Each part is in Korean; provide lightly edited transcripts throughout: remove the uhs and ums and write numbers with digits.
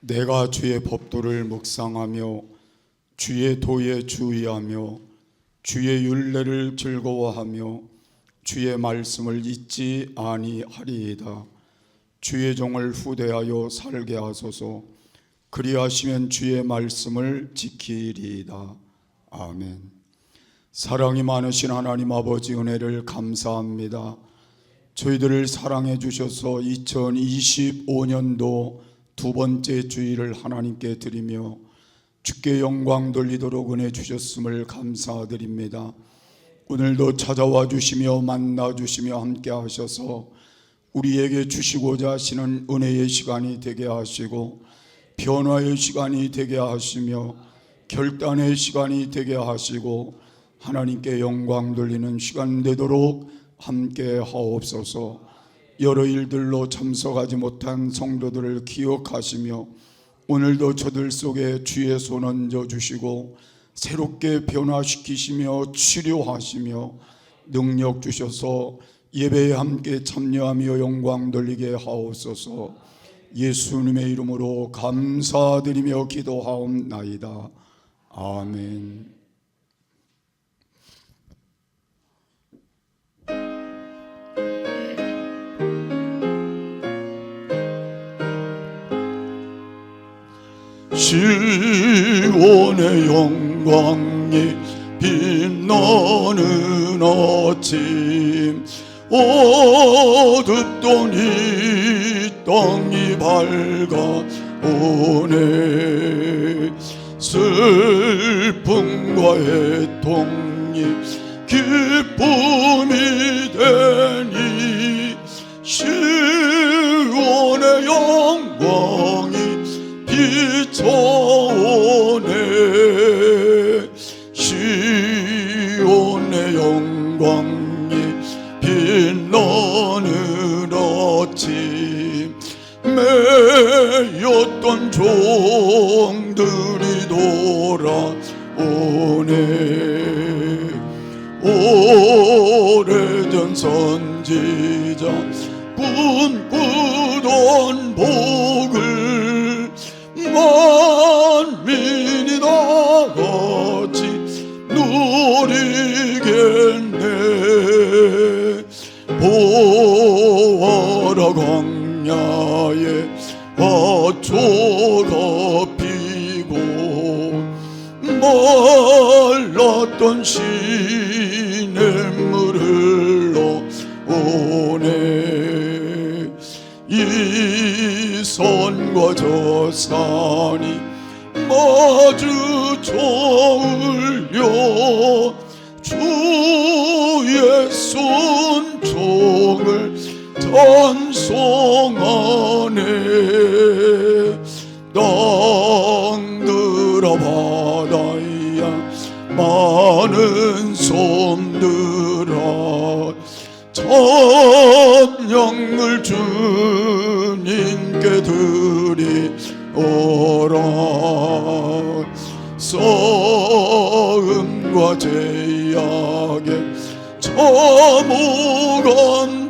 내가 주의 법도를 묵상하며 주의 도에 주의하며 주의 율례를 즐거워하며 주의 말씀을 잊지 아니하리이다. 주의 종을 후대하여 살게 하소서. 그리하시면 주의 말씀을 지키리이다. 아멘. 사랑이 많으신 하나님 아버지, 은혜를 감사합니다. 저희들을 사랑해 주셔서 2025년도 두 번째 주일을 하나님께 드리며 주께 영광 돌리도록 은혜 주셨음을 감사드립니다. 오늘도 찾아와 주시며 만나 주시며 함께 하셔서 우리에게 주시고자 하시는 은혜의 시간이 되게 하시고 변화의 시간이 되게 하시며 결단의 시간이 되게 하시고 하나님께 영광 돌리는 시간 되도록 함께 하옵소서. 여러 일들로 참석하지 못한 성도들을 기억하시며 오늘도 저들 속에 주의 손 얹어 주시고 새롭게 변화시키시며 치료하시며 능력 주셔서 예배에 함께 참여하며 영광 돌리게 하옵소서. 예수님의 이름으로 감사드리며 기도하옵나이다. 아멘. 시온의 영광이 빛나는 아침, 어둡던 이 땅이 밝아오네. 슬픔과 애통이 기쁨이 되니 시온의 영광이 비춰오네. 시온의 영광이 빛나는 아침, 매였던 종들이 돌아오네. 오래전 선지자 꿈꾸던 복을 만민이 다 같이 누리겠네. 보아라, 광야에 화초가 피고 말랐던 시냇물을 흘러오네. 이 산과 저 산이 마주쳐 울려 주의 순종을 찬송하네. 땅들아 바다야 많은 섬들아 찬양을 주님께 드리오라. 싸움과 제약에 참혹한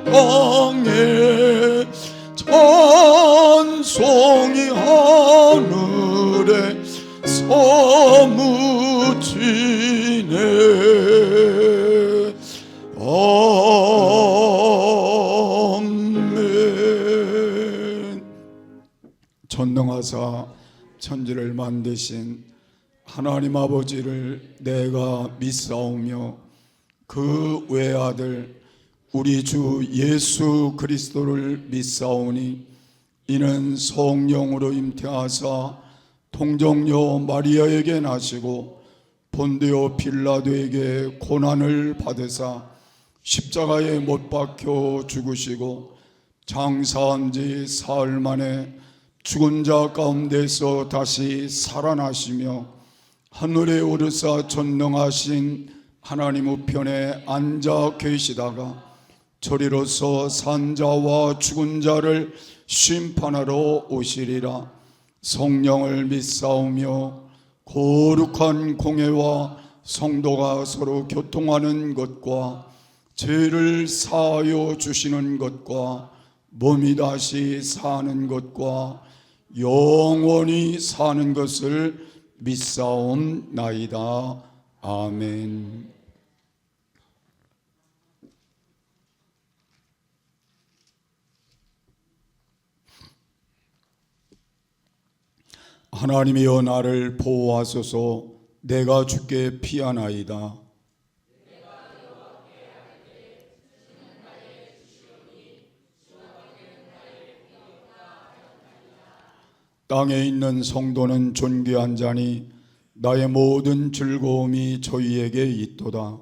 땅에 찬송이 하늘에 사무치네. 아멘. 전능하사 천지를 만드신 하나님 아버지를 내가 믿사오며 그 외아들 우리 주 예수 그리스도를 믿사오니 이는 성령으로 잉태하사 통정녀 마리아에게 나시고 본디오 빌라도에게 고난을 받으사 십자가에 못 박혀 죽으시고 장사한 지 사흘 만에 죽은 자 가운데서 다시 살아나시며 하늘에 오르사 전능하신 하나님 우편에 앉아 계시다가 저리로서 산 자와 죽은 자를 심판하러 오시리라. 성령을 믿사오며 거룩한 공회와 성도가 서로 교통하는 것과 죄를 사하여 주시는 것과 몸이 다시 사는 것과 영원히 사는 것을 믿사옵나이다. 아멘. 하나님이여 나를 보호하소서. 내가 주께 피하나이다. 땅에 있는 성도는 존귀한 자니 나의 모든 즐거움이 저희에게 있도다.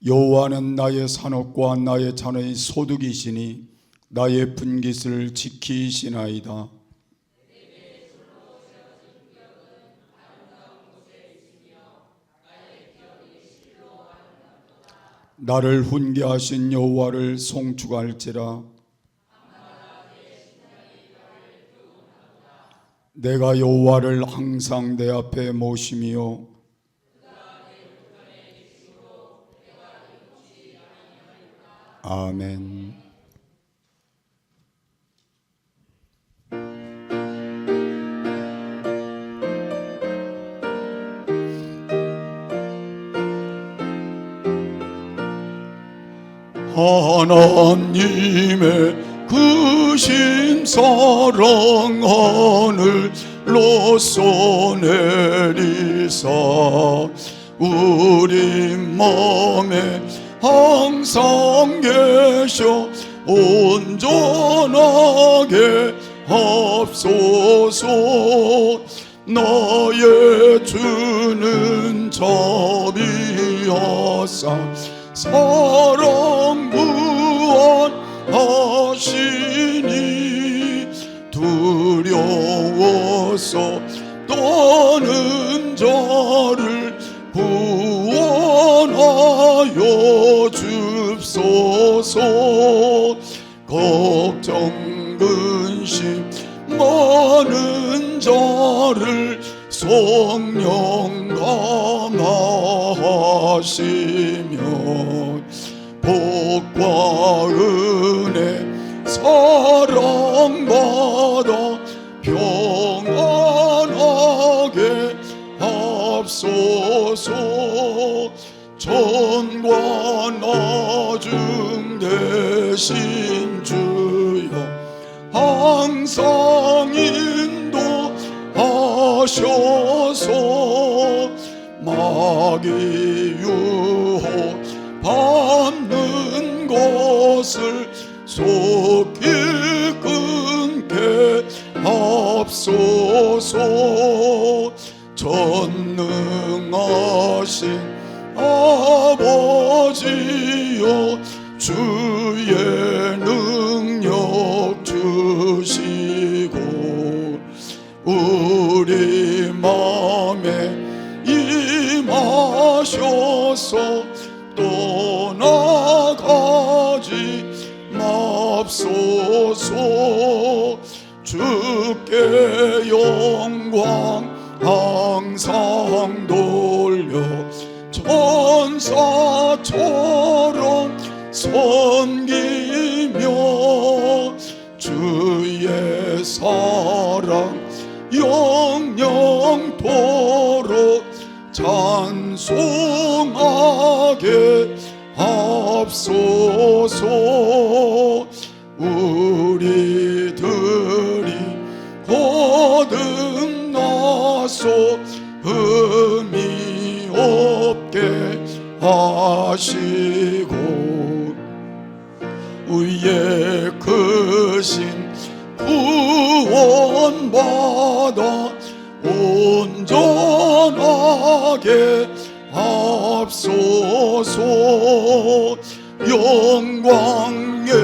여호와는 나의 산업과 나의 잔의 소득이시니 나의 분깃을 지키시나이다. 나를 훈계하신 여호와를 송축할지라. 내가 여호와를 항상 내 앞에 모시며 아멘. 하나님의 크신 사랑 하늘로 쏘내리사 우리 맘에 항상 계셔 온전하게 합소서. 나의 주는 자비하사 사랑 무한하시니 두려워서 떠는 자를 구원하여 줍소서. 걱정 근심 많은 자를 성령 감화하시며 복과 은혜 사랑받아 평안하게 합소서. 전과 나중 대신 주여 항상 인도하셔서 마귀 유혹 받는 것을 속히 끊게 합소서. 전능하신 아버지여 주의 능력 주시고 우리 맘에 임하셔서 떠나가지 맙소서. 주께 영광 항상 돌려 천사처럼 섬기며 주의 사랑 영영토록 찬송하게 합소서. 우리들이 거듭나서 흠이 없게 하시고 위에 크신 구원받아 온전하게 합소서. 영광에서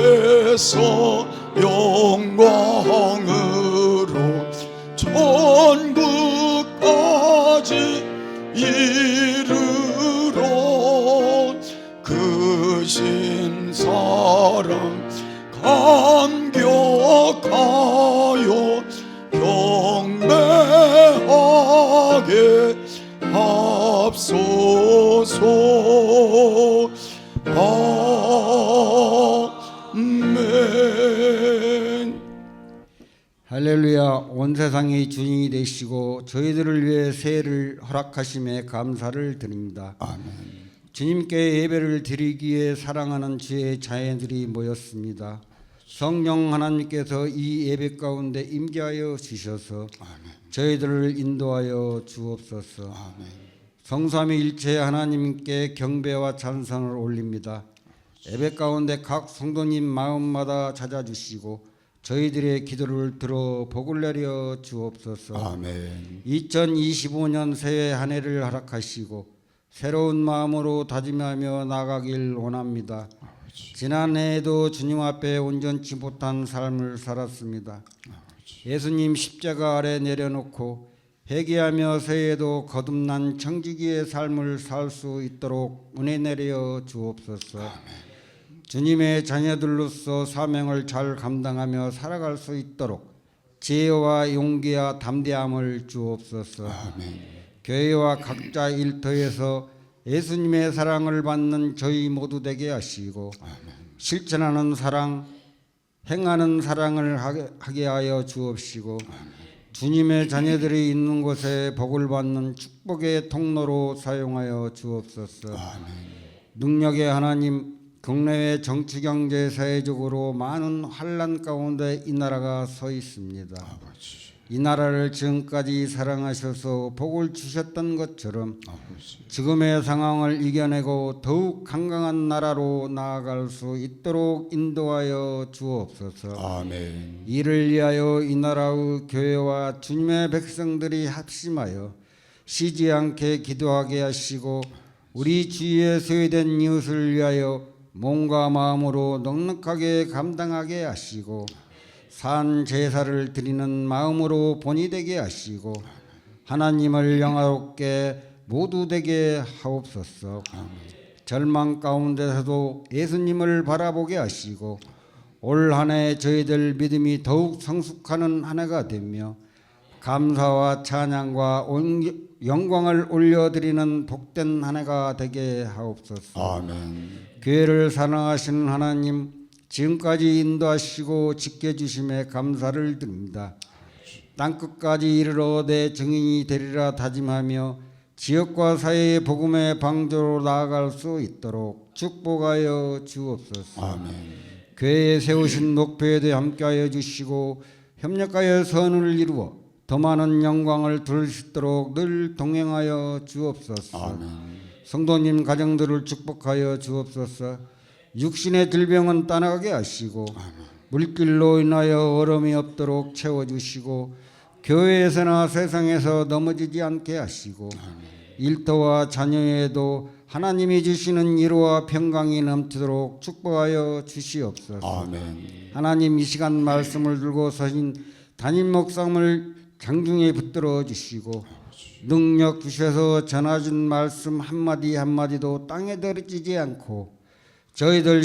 영광으로 천국까지 이르러 크신 사랑 감격하여 경배하게 합소서. 할렐루야. 온 세상의 주인이 되시고 저희들을 위해 세를 허락하심에 감사를 드립니다. 아멘. 주님께 예배를 드리기에 사랑하는 주의 자녀들이 모였습니다. 성령 하나님께서 이 예배 가운데 임재하여 주셔서 저희들을 인도하여 주옵소서. 아멘. 성삼위일체 하나님께 경배와 찬송을 올립니다. 예배 가운데 각 성도님 마음마다 찾아주시고 저희들의 기도를 들어 복을 내려 주옵소서. 아멘. 2025년 새해 한 해를 허락하시고 새로운 마음으로 다짐하며 나가길 원합니다. 지난해에도 주님 앞에 온전치 못한 삶을 살았습니다. 예수님 십자가 아래 내려놓고 회개하며 새해에도 거듭난 청지기의 삶을 살 수 있도록 은혜 내려 주옵소서. 주님의 자녀들로서 사명을 잘 감당하며 살아갈 수 있도록 지혜와 용기와 담대함을 주옵소서. 아멘. 교회와 각자 일터에서 예수님의 사랑을 받는 저희 모두 되게 하시고 실천하는 사랑, 행하는 사랑을 하게 하여 주옵시고 주님의 자녀들이 있는 곳에 복을 받는 축복의 통로로 사용하여 주옵소서. 능력의 하나님, 국내외 정치, 경제, 사회적으로 많은 환난 가운데 이 나라가 서 있습니다. 이 나라를 지금까지 사랑하셔서 복을 주셨던 것처럼 지금의 상황을 이겨내고 더욱 강강한 나라로 나아갈 수 있도록 인도하여 주옵소서. 아멘. 이를 위하여 이 나라의 교회와 주님의 백성들이 합심하여 쉬지 않게 기도하게 하시고 우리 주위에 소외된 이웃을 위하여 몸과 마음으로 넉넉하게 감당하게 하시고 산 제사를 드리는 마음으로 본이 되게 하시고 하나님을 영화롭게 모두 되게 하옵소서. 절망 가운데서도 예수님을 바라보게 하시고 올 한 해 저희들 믿음이 더욱 성숙하는 한 해가 되며 감사와 찬양과 영광을 올려드리는 복된 한 해가 되게 하옵소서. 아멘. 교회를 사랑하시는 하나님, 지금까지 인도하시고 지켜주심에 감사를 드립니다. 땅끝까지 이르러 내 증인이 되리라 다짐하며 지역과 사회의 복음의 방도로 나아갈 수 있도록 축복하여 주옵소서. 아멘. 교회에 세우신 목표에 대해 함께하여 주시고 협력하여 선을 이루어 더 많은 영광을 둘 수 있도록 늘 동행하여 주옵소서. 아멘. 성도님 가정들을 축복하여 주옵소서. 육신의 질병은 떠나게 하시고 물길로 인하여 얼음이 없도록 채워주시고 교회에서나 세상에서 넘어지지 않게 하시고 일터와 자녀에도 하나님이 주시는 위로와 평강이 넘치도록 축복하여 주시옵소서. 아멘. 하나님, 이 시간 말씀을 들고 서신 담임 목사님을 장중에 붙들어 주시고 능력 주셔서 전하신 말씀 한마디 한마디도 땅에 떨어지지 않고 저희들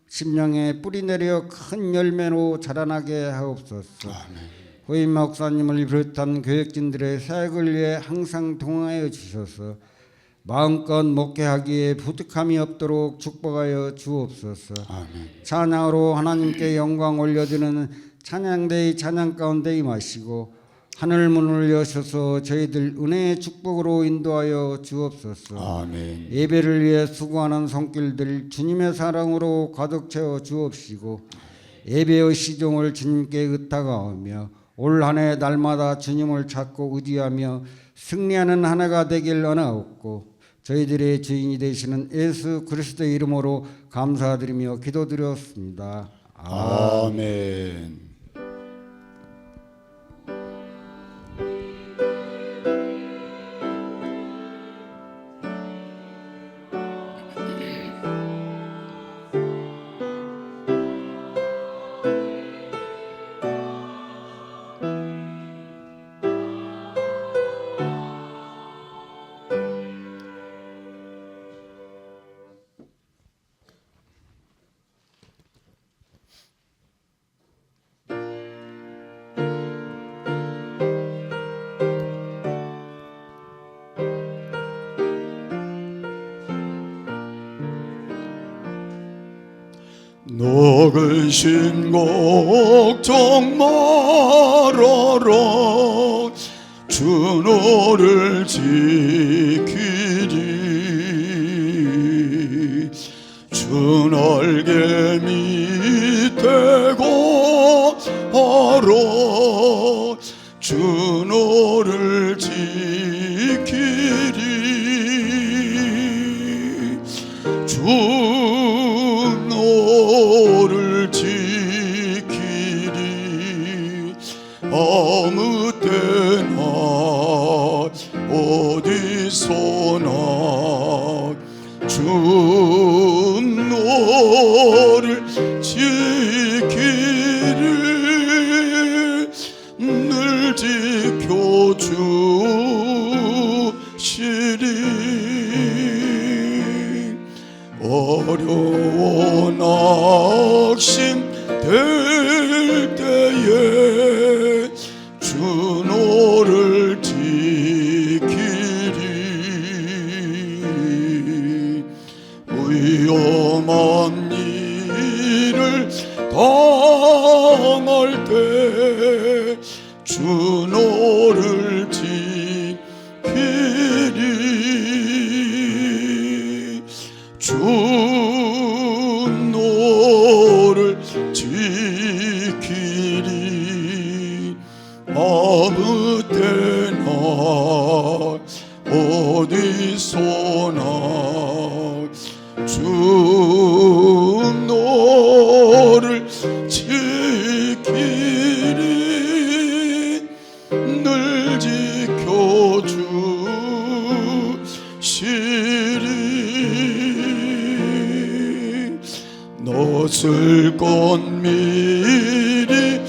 심령에 뿌리 내려 큰 열매로 자라나게 하옵소서. 후임 목사님을 비롯한 교역진들의 사역을 위해 항상 동행하여 주셔서 마음껏 목회하기에 부득함이 없도록 축복하여 주옵소서. 아멘. 찬양으로 하나님께 영광 올려드리는 찬양대의 찬양 가운데 임하시고 하늘 문을 여셔서 저희들 은혜의 축복으로 인도하여 주옵소서. 아멘. 예배를 위해 수고하는 손길들 주님의 사랑으로 가득 채워 주옵시고 예배의 시종을 주님께 의탁하오며 올 한 해 날마다 주님을 찾고 의지하며 승리하는 한 해가 되길 원하옵고 저희들의 주인이 되시는 예수 그리스도의 이름으로 감사드리며 기도드렸습니다. 아멘. 너그신 걱정 말아라 주 너를 지키리 주 날개 밑에 거하라 주 너를 지키리 주 너를 지키리 아무 때나 어디서나 주 너를 지키리 늘 지켜주시리 어려운 낙심 될 때에 주 너를 지키리 위험한 일을 당할 때 주 너를 지키리 주 너를 지키리 아무 때나 어디서나 주 너를 지키리 늘 지켜주시리 낯을 건 미리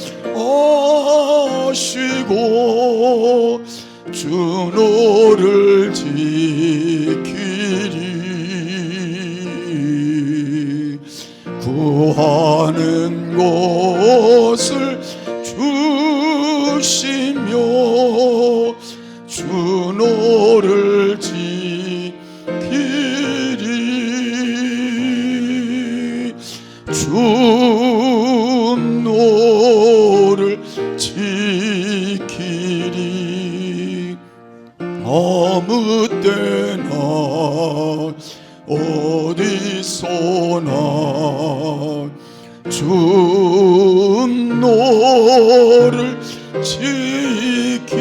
아시고 주 너를 지키리 구하는 것을 주시며 주 너를 지키리 주 너를 지키리 아무 때나 어디서나 주 너를 지키리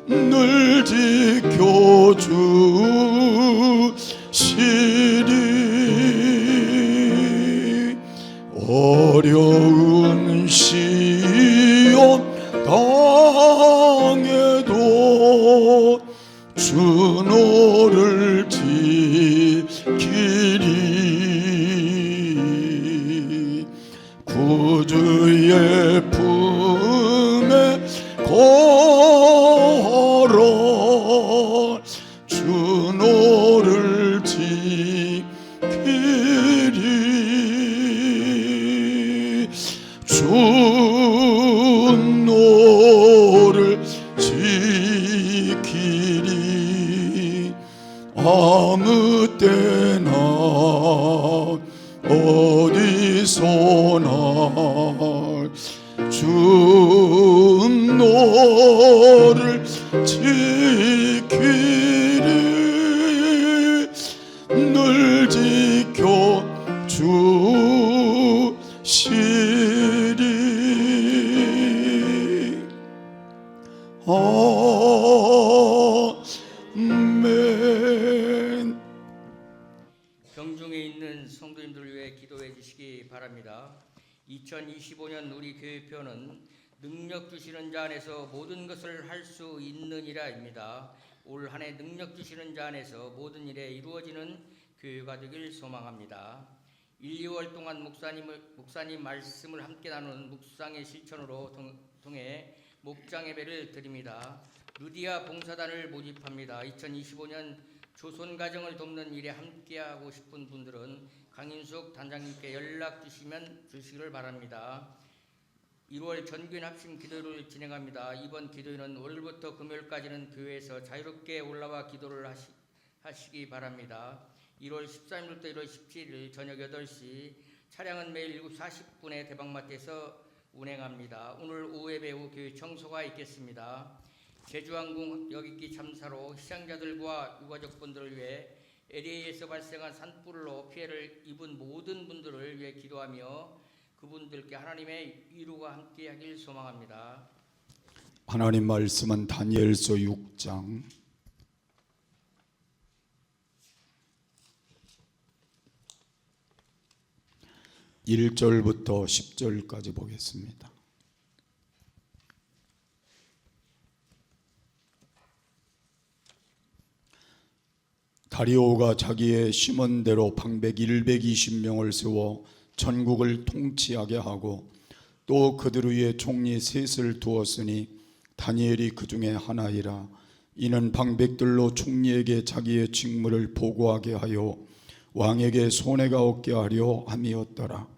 늘 지켜주시리 어려운 시험 당해도 주 너를 지키리 구주의 품에 거하라 주 너를 지키리 주 너를 지키리 아무 때나 어디서나 주 너를 지키리 늘 지켜주시리 아멘. 병중에 있는 성도님들을 위해 기도해 주시기 바랍니다. 2025년 우리 교회표는 능력 주시는 자 안에서 모든 것을 할 수 있느니라입니다. 올 한 해 능력 주시는 자 안에서 모든 일에 이루어지는 교회가 되길 소망합니다. 1, 2월 동안 목사님 말씀을 함께 나누는 묵상의 실천으로 통해 목장 예배를 드립니다. 루디아 봉사단을 모집합니다. 2025년 조손 가정을 돕는 일에 함께하고 싶은 분들은 강인숙 단장님께 연락 주시기를 바랍니다. 1월 전교인 합심 기도를 진행합니다. 이번 기도회는 월요일부터 금요일까지는 교회에서 자유롭게 올라와 기도를 하시기 바랍니다. 1월 13일부터 1월 17일 저녁 8시, 차량은 매일 7시 40분에 대방마트에서 운행합니다. 오늘 오후 예배 후 교회 청소가 있겠습니다. 제주항공 여객기 참사로 시장자들과 유가족분들을 위해 LA에서 발생한 산불로 피해를 입은 모든 분들을 위해 기도하며 그분들께 하나님의 위로가 함께하길 소망합니다. 하나님 말씀은 다니엘서 6장 1절부터 10절까지 보겠습니다. 다리오가 자기의 심언대로 방백 120명을 세워 전국을 통치하게 하고 또 그들 위에 총리 셋을 두었으니 다니엘이 그 중에 하나이라. 이는 방백들로 총리에게 자기의 직무를 보고하게 하여 왕에게 손해가 없게 하려 함이었더라.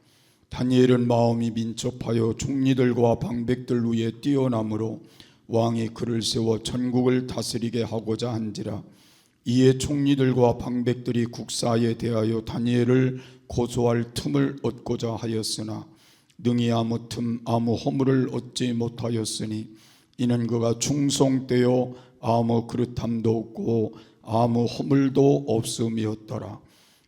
다니엘은 마음이 민첩하여 총리들과 방백들 위에 뛰어남으로 왕이 그를 세워 전국을 다스리게 하고자 한지라. 이에 총리들과 방백들이 국사에 대하여 다니엘을 고소할 틈을 얻고자 하였으나 능히 아무 틈 아무 허물을 얻지 못하였으니 이는 그가 충성되어 아무 그릇함도 없고 아무 허물도 없음이었더라.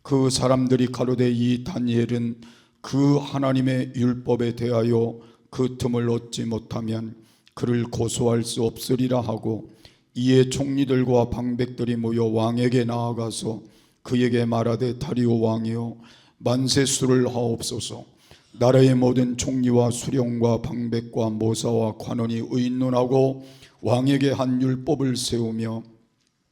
그 사람들이 가로되 이 다니엘은 그 하나님의 율법에 대하여 그 틈을 얻지 못하면 그를 고소할 수 없으리라 하고, 이에 총리들과 방백들이 모여 왕에게 나아가서 그에게 말하되 다리오 왕이여 만세수를 하옵소서. 나라의 모든 총리와 수령과 방백과 모사와 관원이 의논하고 왕에게 한 율법을 세우며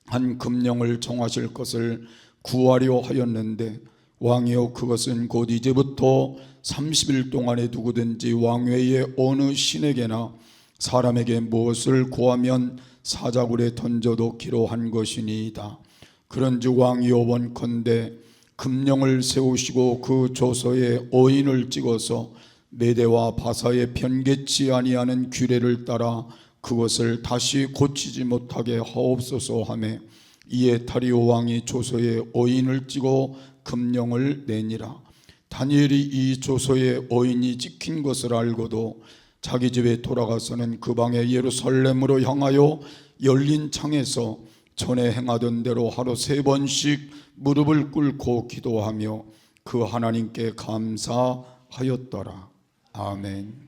한 금령을 정하실 것을 구하려 하였는데 왕이여 그것은 곧 이제부터 30일 동안에 누구든지 왕외의 어느 신에게나 사람에게 무엇을 구하면 사자굴에 던져도 기로한 것이니이다. 그런즉 왕이여 원컨대 금령을 세우시고 그 조서에 어인을 찍어서 메대와 바사에 변개치 아니하는 규례를 따라 그것을 다시 고치지 못하게 하옵소서 하매, 이에 다리오 왕이 조서에 어인을 찍어 금령을 내니라. 다니엘이 이 조서에 어인이 찍힌 것을 알고도 자기 집에 돌아가서는 그 방에 예루살렘으로 향하여 열린 창에서 전에 행하던 대로 하루 3번씩 무릎을 꿇고 기도하며 그 하나님께 감사하였더라. 아멘.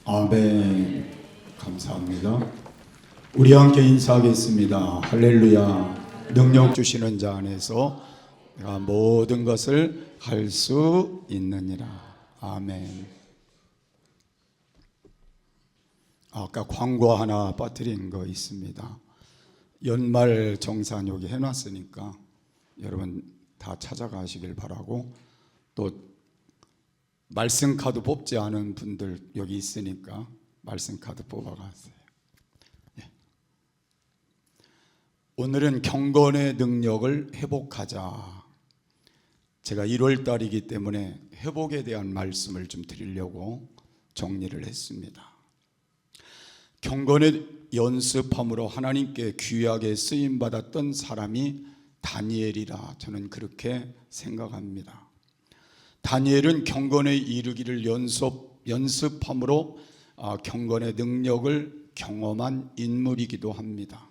아멘. 감사합니다. 우리 함께 인사하겠습니다. 할렐루야. 능력 주시는 자 안에서 내가 모든 것을 할 수 있느니라. 아멘. 아까 광고 하나 빠뜨린 거 있습니다. 연말 정산 여기 해놨으니까 여러분 다 찾아가시길 바라고, 또 말씀 카드 뽑지 않은 분들 여기 있으니까 말씀 카드 뽑아가세요. 예. 오늘은 경건의 능력을 회복하자. 제가 1월 달이기 때문에 회복에 대한 말씀을 좀 드리려고 정리를 했습니다. 경건의 연습함으로 하나님께 귀하게 쓰임받았던 사람이 다니엘이라 저는 그렇게 생각합니다. 다니엘은 경건에 이르기를 연습함으로 경건의 능력을 경험한 인물이기도 합니다.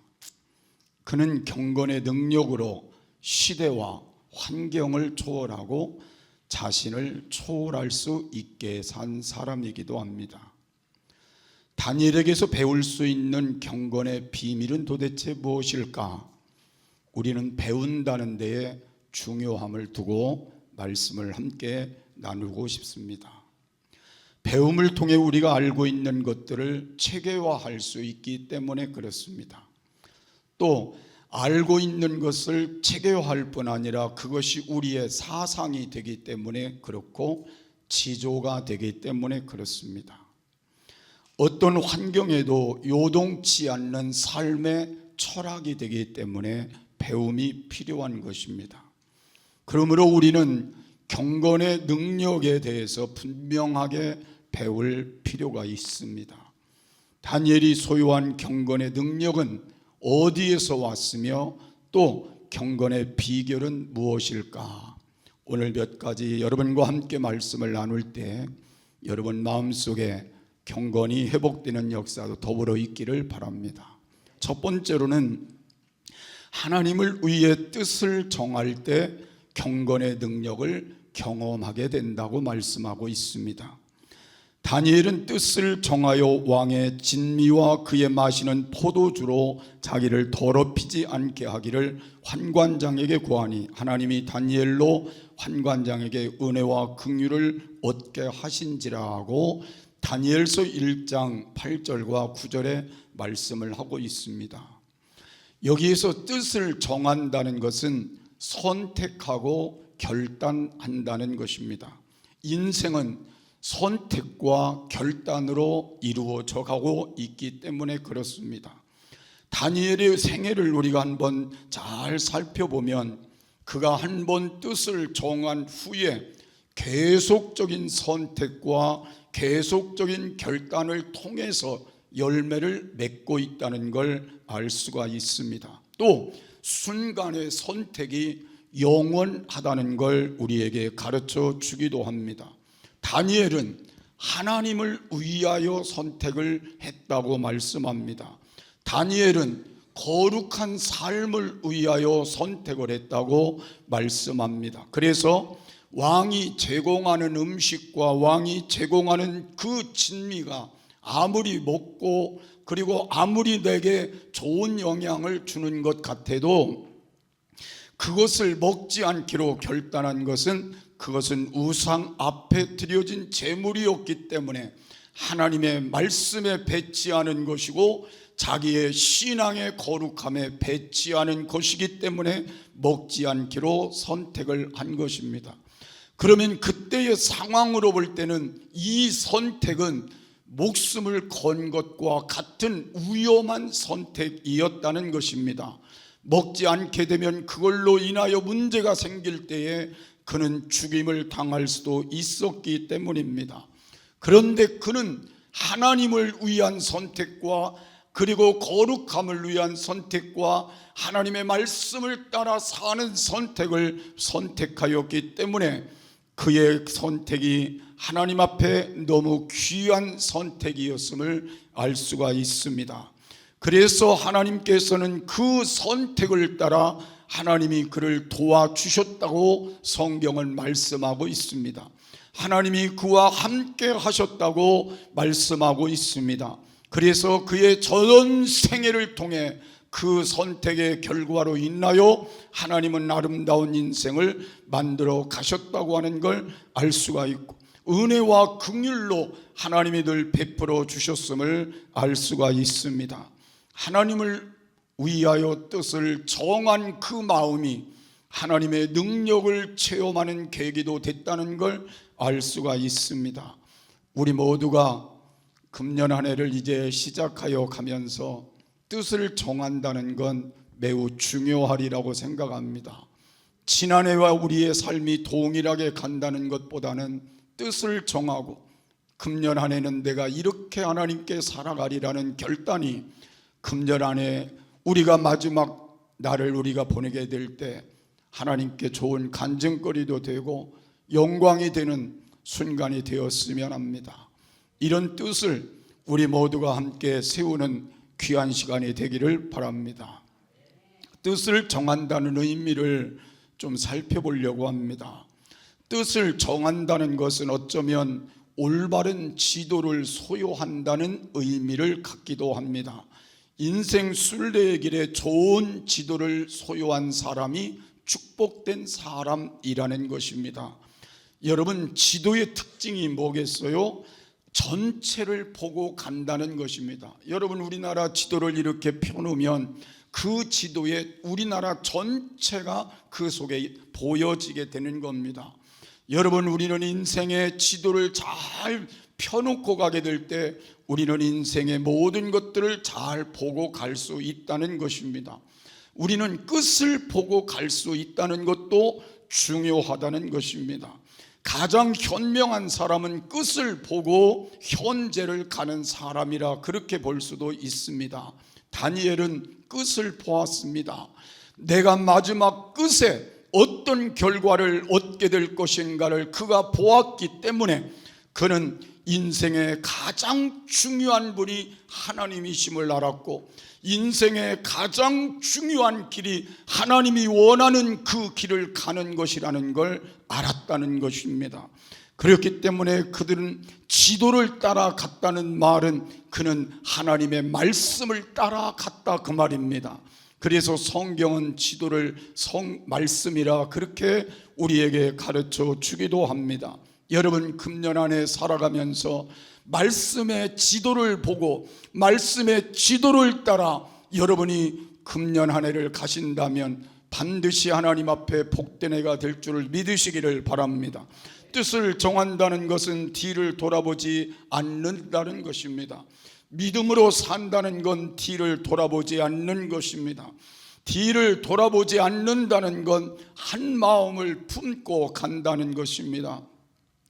그는 경건의 능력으로 시대와 환경을 초월하고 자신을 초월할 수 있게 산 사람이기도 합니다. 다니엘에게서 배울 수 있는 경건의 비밀은 도대체 무엇일까? 우리는 배운다는 데에 중요함을 두고 말씀을 함께 나누고 싶습니다. 배움을 통해 우리가 알고 있는 것들을 체계화할 수 있기 때문에 그렇습니다. 또 알고 있는 것을 체계화할 뿐 아니라 그것이 우리의 사상이 되기 때문에 그렇고 지조가 되기 때문에 그렇습니다. 어떤 환경에도 요동치 않는 삶의 철학이 되기 때문에 배움이 필요한 것입니다. 그러므로 우리는 경건의 능력에 대해서 분명하게 배울 필요가 있습니다. 다니엘이 소유한 경건의 능력은 어디에서 왔으며 또 경건의 비결은 무엇일까? 오늘 몇 가지 여러분과 함께 말씀을 나눌 때 여러분 마음속에 경건이 회복되는 역사도 더불어 있기를 바랍니다. 첫 번째로는 하나님을 위해 뜻을 정할 때 경건의 능력을 경험하게 된다고 말씀하고 있습니다. 다니엘은 뜻을 정하여 왕의 진미와 그의 마시는 포도주로 자기를 더럽히지 않게 하기를 환관장에게 구하니 하나님이 다니엘로 환관장에게 은혜와 긍휼을 얻게 하신지라 하고 다니엘서 1장 8절과 9절에 말씀을 하고 있습니다. 여기에서 뜻을 정한다는 것은 선택하고 결단한다는 것입니다. 인생은 선택과 결단으로 이루어져 가고 있기 때문에 그렇습니다. 다니엘의 생애를 우리가 한번 잘 살펴보면 그가 한번 뜻을 정한 후에 계속적인 선택과 계속적인 결단을 통해서 열매를 맺고 있다는 걸 알 수가 있습니다. 또 순간의 선택이 영원하다는 걸 우리에게 가르쳐 주기도 합니다. 다니엘은 하나님을 위하여 선택을 했다고 말씀합니다. 다니엘은 거룩한 삶을 위하여 선택을 했다고 말씀합니다. 그래서 왕이 제공하는 음식과 왕이 제공하는 그 진미가 아무리 먹고 그리고 아무리 내게 좋은 영향을 주는 것 같아도 그것을 먹지 않기로 결단한 것은 그것은 우상 앞에 드려진 제물이었기 때문에 하나님의 말씀에 배치하는 것이고 자기의 신앙의 거룩함에 배치하는 것이기 때문에 먹지 않기로 선택을 한 것입니다. 그러면 그때의 상황으로 볼 때는 이 선택은 목숨을 건 것과 같은 위험한 선택이었다는 것입니다. 먹지 않게 되면 그걸로 인하여 문제가 생길 때에 그는 죽임을 당할 수도 있었기 때문입니다. 그런데 그는 하나님을 위한 선택과 그리고 거룩함을 위한 선택과 하나님의 말씀을 따라 사는 선택을 선택하였기 때문에 그의 선택이 하나님 앞에 너무 귀한 선택이었음을 알 수가 있습니다. 그래서 하나님께서는 그 선택을 따라 하나님이 그를 도와주셨다고 성경은 말씀하고 있습니다. 하나님이 그와 함께 하셨다고 말씀하고 있습니다. 그래서 그의 전 생애를 통해 그 선택의 결과로 인하여 하나님은 아름다운 인생을 만들어 가셨다고 하는 걸 알 수가 있고 은혜와 긍휼로 하나님이 늘 베풀어 주셨음을 알 수가 있습니다. 하나님을 위하여 뜻을 정한 그 마음이 하나님의 능력을 체험하는 계기도 됐다는 걸 알 수가 있습니다. 우리 모두가 금년 한 해를 이제 시작하여 가면서 뜻을 정한다는 건 매우 중요하리라고 생각합니다. 지난해와 우리의 삶이 동일하게 간다는 것보다는 뜻을 정하고 금년 한 해는 내가 이렇게 하나님께 살아가리라는 결단이 금년 한 해 우리가 마지막 날을 우리가 보내게 될 때 하나님께 좋은 간증거리도 되고 영광이 되는 순간이 되었으면 합니다. 이런 뜻을 우리 모두가 함께 세우는 귀한 시간이 되기를 바랍니다. 뜻을 정한다는 의미를 좀 살펴보려고 합니다. 뜻을 정한다는 것은 어쩌면 올바른 지도를 소유한다는 의미를 갖기도 합니다. 인생 순례의 길에 좋은 지도를 소유한 사람이 축복된 사람이라는 것입니다. 여러분, 지도의 특징이 뭐겠어요? 전체를 보고 간다는 것입니다. 여러분, 우리나라 지도를 이렇게 펴놓으면 그 지도에 우리나라 전체가 그 속에 보여지게 되는 겁니다. 여러분, 우리는 인생의 지도를 잘 펴놓고 가게 될 때 우리는 인생의 모든 것들을 잘 보고 갈 수 있다는 것입니다. 우리는 끝을 보고 갈 수 있다는 것도 중요하다는 것입니다. 가장 현명한 사람은 끝을 보고 현재를 가는 사람이라 그렇게 볼 수도 있습니다. 다니엘은 끝을 보았습니다. 내가 마지막 끝에 어떤 결과를 얻게 될 것인가를 그가 보았기 때문에 그는 인생의 가장 중요한 분이 하나님이심을 알았고 인생의 가장 중요한 길이 하나님이 원하는 그 길을 가는 것이라는 걸 알았다는 것입니다. 그렇기 때문에 그들은 지도를 따라갔다는 말은 그는 하나님의 말씀을 따라갔다 그 말입니다. 그래서 성경은 지도를 말씀이라 그렇게 우리에게 가르쳐 주기도 합니다. 여러분, 금년 안에 살아가면서 말씀의 지도를 보고 말씀의 지도를 따라 여러분이 금년 한 해를 가신다면 반드시 하나님 앞에 복된 해가 될 줄을 믿으시기를 바랍니다. 뜻을 정한다는 것은 뒤를 돌아보지 않는다는 것입니다. 믿음으로 산다는 건 뒤를 돌아보지 않는 것입니다. 뒤를 돌아보지 않는다는 건 한 마음을 품고 간다는 것입니다.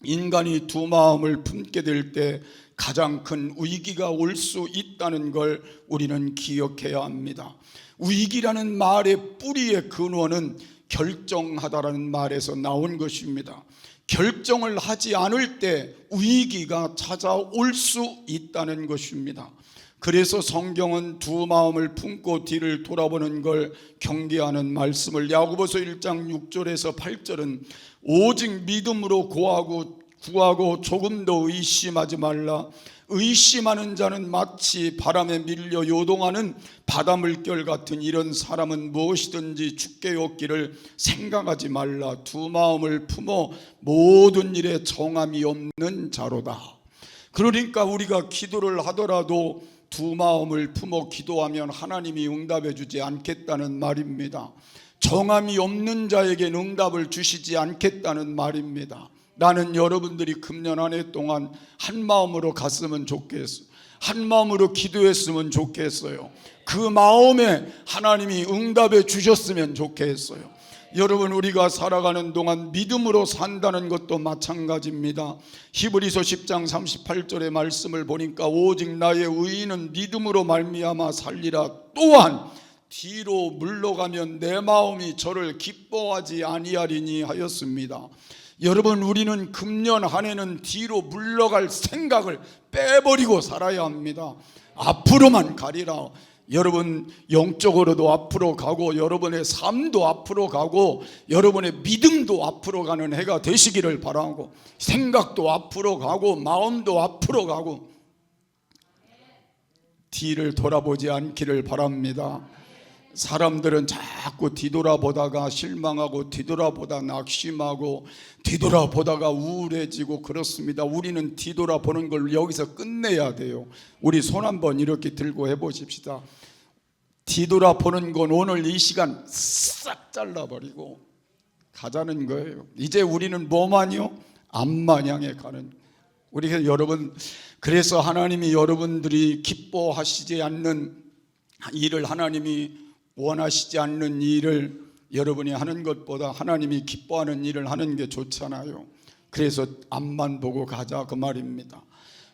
인간이 두 마음을 품게 될 때 가장 큰 위기가 올 수 있다는 걸 우리는 기억해야 합니다. 위기라는 말의 뿌리의 근원은 결정하다라는 말에서 나온 것입니다. 결정을 하지 않을 때 위기가 찾아올 수 있다는 것입니다. 그래서 성경은 두 마음을 품고 뒤를 돌아보는 걸 경계하는 말씀을 야고보서 1장 6절에서 8절은 오직 믿음으로 구하고 조금도 의심하지 말라. 의심하는 자는 마치 바람에 밀려 요동하는 바닷물결 같은 이런 사람은 무엇이든지 죽게 얻기를 생각하지 말라. 두 마음을 품어 모든 일에 정함이 없는 자로다. 그러니까 우리가 기도를 하더라도 두 마음을 품어 기도하면 하나님이 응답해 주지 않겠다는 말입니다. 정함이 없는 자에게는 응답을 주시지 않겠다는 말입니다. 나는 여러분들이 금년 한 해 동안 한 마음으로 갔으면 좋겠어요. 한 마음으로 기도했으면 좋겠어요. 그 마음에 하나님이 응답해 주셨으면 좋겠어요. 여러분, 우리가 살아가는 동안 믿음으로 산다는 것도 마찬가지입니다. 히브리서 10장 38절의 말씀을 보니까 오직 나의 의인은 믿음으로 말미암아 살리라. 또한 뒤로 물러가면 내 마음이 저를 기뻐하지 아니하리니 하였습니다. 여러분, 우리는 금년 한 해는 뒤로 물러갈 생각을 빼버리고 살아야 합니다. 앞으로만 가리라. 여러분, 영적으로도 앞으로 가고 여러분의 삶도 앞으로 가고 여러분의 믿음도 앞으로 가는 해가 되시기를 바라고 생각도 앞으로 가고 마음도 앞으로 가고 뒤를 돌아보지 않기를 바랍니다. 사람들은 자꾸 뒤돌아보다가 실망하고 뒤돌아보다 낙심하고 뒤돌아보다가 우울해지고 그렇습니다. 우리는 뒤돌아보는 걸 여기서 끝내야 돼요. 우리 손 한번 이렇게 들고 해보십시다. 뒤돌아보는 건 오늘 이 시간 싹 잘라버리고 가자는 거예요. 이제 우리는 뭐만요? 앞만 향해 가는. 우리 여러분, 그래서 하나님이 여러분들이 기뻐하시지 않는 일을, 하나님이 원하시지 않는 일을 여러분이 하는 것보다 하나님이 기뻐하는 일을 하는 게 좋잖아요. 그래서 앞만 보고 가자 그 말입니다.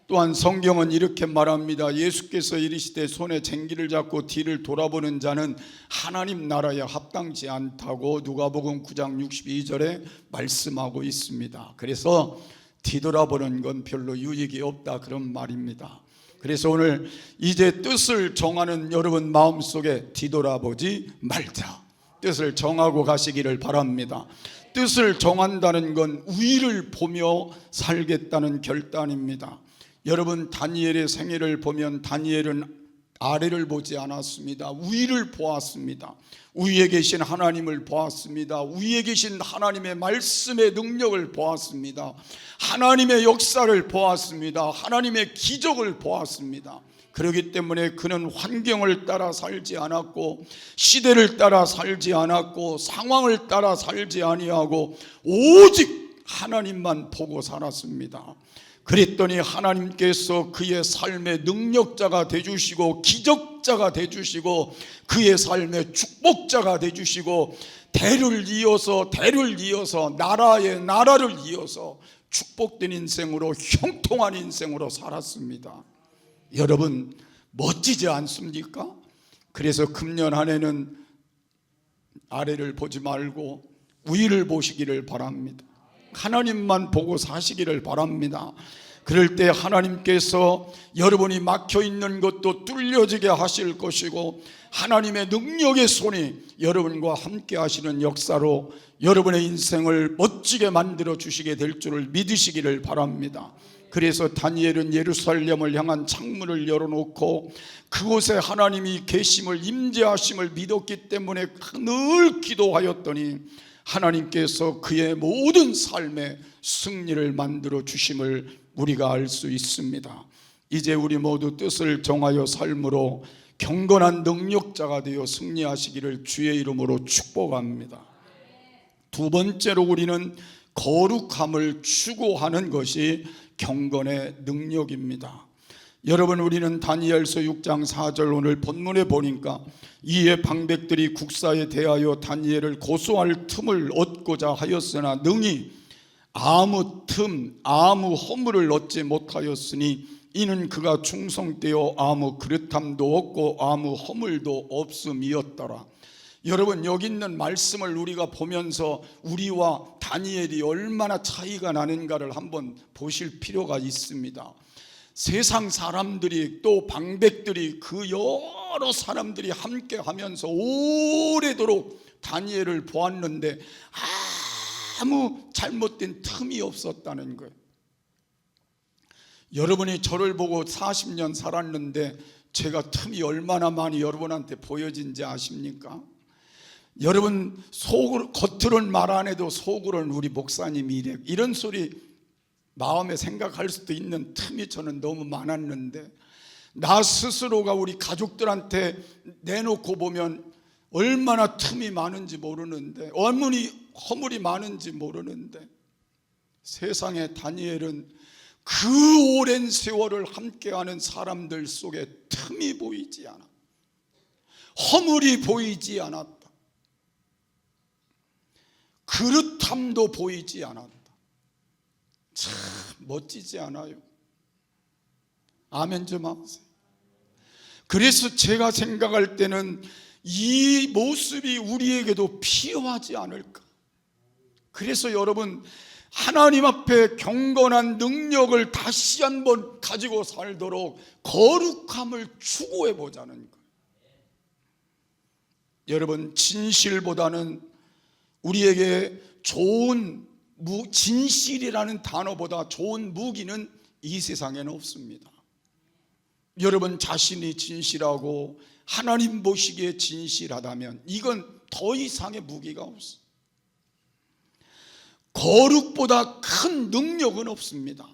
또한 성경은 이렇게 말합니다. 예수께서 이르시되 손에 쟁기를 잡고 뒤를 돌아보는 자는 하나님 나라에 합당치 않다고 누가복음 9장 62절에 말씀하고 있습니다. 그래서 뒤돌아보는 건 별로 유익이 없다 그런 말입니다. 그래서 오늘 이제 뜻을 정하는 여러분 마음속에 뒤돌아보지 말자, 뜻을 정하고 가시기를 바랍니다. 뜻을 정한다는 건 위를 보며 살겠다는 결단입니다. 여러분 다니엘의 생애를 보면 다니엘은 아래를 보지 않았습니다. 위를 보았습니다. 위에 계신 하나님을 보았습니다. 위에 계신 하나님의 말씀의 능력을 보았습니다. 하나님의 역사를 보았습니다. 하나님의 기적을 보았습니다. 그렇기 때문에 그는 환경을 따라 살지 않았고 시대를 따라 살지 않았고 상황을 따라 살지 아니하고 오직 하나님만 보고 살았습니다. 그랬더니 하나님께서 그의 삶의 능력자가 되주시고 기적자가 되주시고 그의 삶의 축복자가 되주시고 대를 이어서 나라의 나라를 이어서 축복된 인생으로 형통한 인생으로 살았습니다. 여러분 멋지지 않습니까? 그래서 금년 한 해는 아래를 보지 말고 위를 보시기를 바랍니다. 하나님만 보고 사시기를 바랍니다. 그럴 때 하나님께서 여러분이 막혀있는 것도 뚫려지게 하실 것이고 하나님의 능력의 손이 여러분과 함께 하시는 역사로 여러분의 인생을 멋지게 만들어 주시게 될 줄을 믿으시기를 바랍니다. 그래서 다니엘은 예루살렘을 향한 창문을 열어놓고 그곳에 하나님이 계심을 임재하심을 믿었기 때문에 늘 기도하였더니 하나님께서 그의 모든 삶에 승리를 만들어 주심을 우리가 알 수 있습니다. 이제 우리 모두 뜻을 정하여 삶으로 경건한 능력자가 되어 승리하시기를 주의 이름으로 축복합니다. 두 번째로 우리는 거룩함을 추구하는 것이 경건의 능력입니다. 여러분 우리는 다니엘서 6장 4절 오늘 본문에 보니까 이에 방백들이 국사에 대하여 다니엘을 고소할 틈을 얻고자 하였으나 능히 아무 틈 아무 허물을 얻지 못하였으니 이는 그가 충성되어 아무 그릇함도 없고 아무 허물도 없음이었더라. 여러분 여기 있는 말씀을 우리가 보면서 우리와 다니엘이 얼마나 차이가 나는가를 한번 보실 필요가 있습니다. 세상 사람들이 또 방백들이 그 여러 사람들이 함께 하면서 오래도록 다니엘을 보았는데 아무 잘못된 틈이 없었다는 거예요. 여러분이 저를 보고 40년 살았는데 제가 틈이 얼마나 많이 여러분한테 보여진지 아십니까? 여러분 겉으로는 말 안 해도 속으로는 우리 목사님이 이래 이런 소리 마음에 생각할 수도 있는 틈이 저는 너무 많았는데 나 스스로가 우리 가족들한테 내놓고 보면 얼마나 틈이 많은지 모르는데 허물이 많은지 모르는데 세상에 다니엘은 그 오랜 세월을 함께하는 사람들 속에 틈이 보이지 않아 허물이 보이지 않았다. 그릇함도 보이지 않았다. 참 멋지지 않아요? 아멘 좀 하세요. 그래서 제가 생각할 때는 이 모습이 우리에게도 필요하지 않을까. 그래서 여러분 하나님 앞에 경건한 능력을 다시 한번 가지고 살도록 거룩함을 추구해 보자는 거예요. 여러분 진실보다는 우리에게 좋은 진실이라는 단어보다 좋은 무기는 이 세상에는 없습니다. 여러분 자신이 진실하고 하나님 보시기에 진실하다면 이건 더 이상의 무기가 없어요. 거룩보다 큰 능력은 없습니다.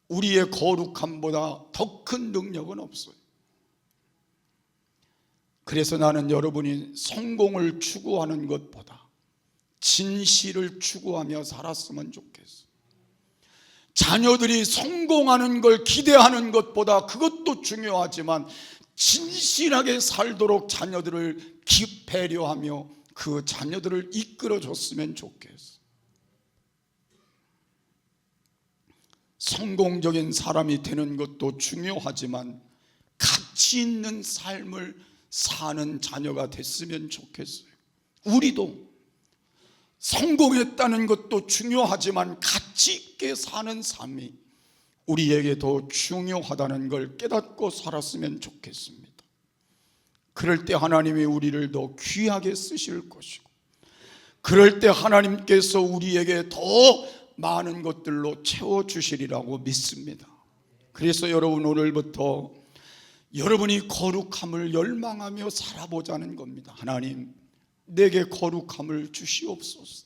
우리의 거룩함보다 더 큰 능력은 없어요. 그래서 나는 여러분이 성공을 추구하는 것보다 진실을 추구하며 살았으면 좋겠어. 자녀들이 성공하는 걸 기대하는 것보다 그것도 중요하지만 진실하게 살도록 자녀들을 배려하며 그 자녀들을 이끌어줬으면 좋겠어. 성공적인 사람이 되는 것도 중요하지만 가치 있는 삶을 사는 자녀가 됐으면 좋겠어요. 우리도 성공했다는 것도 중요하지만 가치 있게 사는 삶이 우리에게 더 중요하다는 걸 깨닫고 살았으면 좋겠습니다. 그럴 때 하나님이 우리를 더 귀하게 쓰실 것이고, 그럴 때 하나님께서 우리에게 더 많은 것들로 채워주시리라고 믿습니다. 그래서 여러분, 오늘부터 여러분이 거룩함을 열망하며 살아보자는 겁니다. 하나님, 내게 거룩함을 주시옵소서.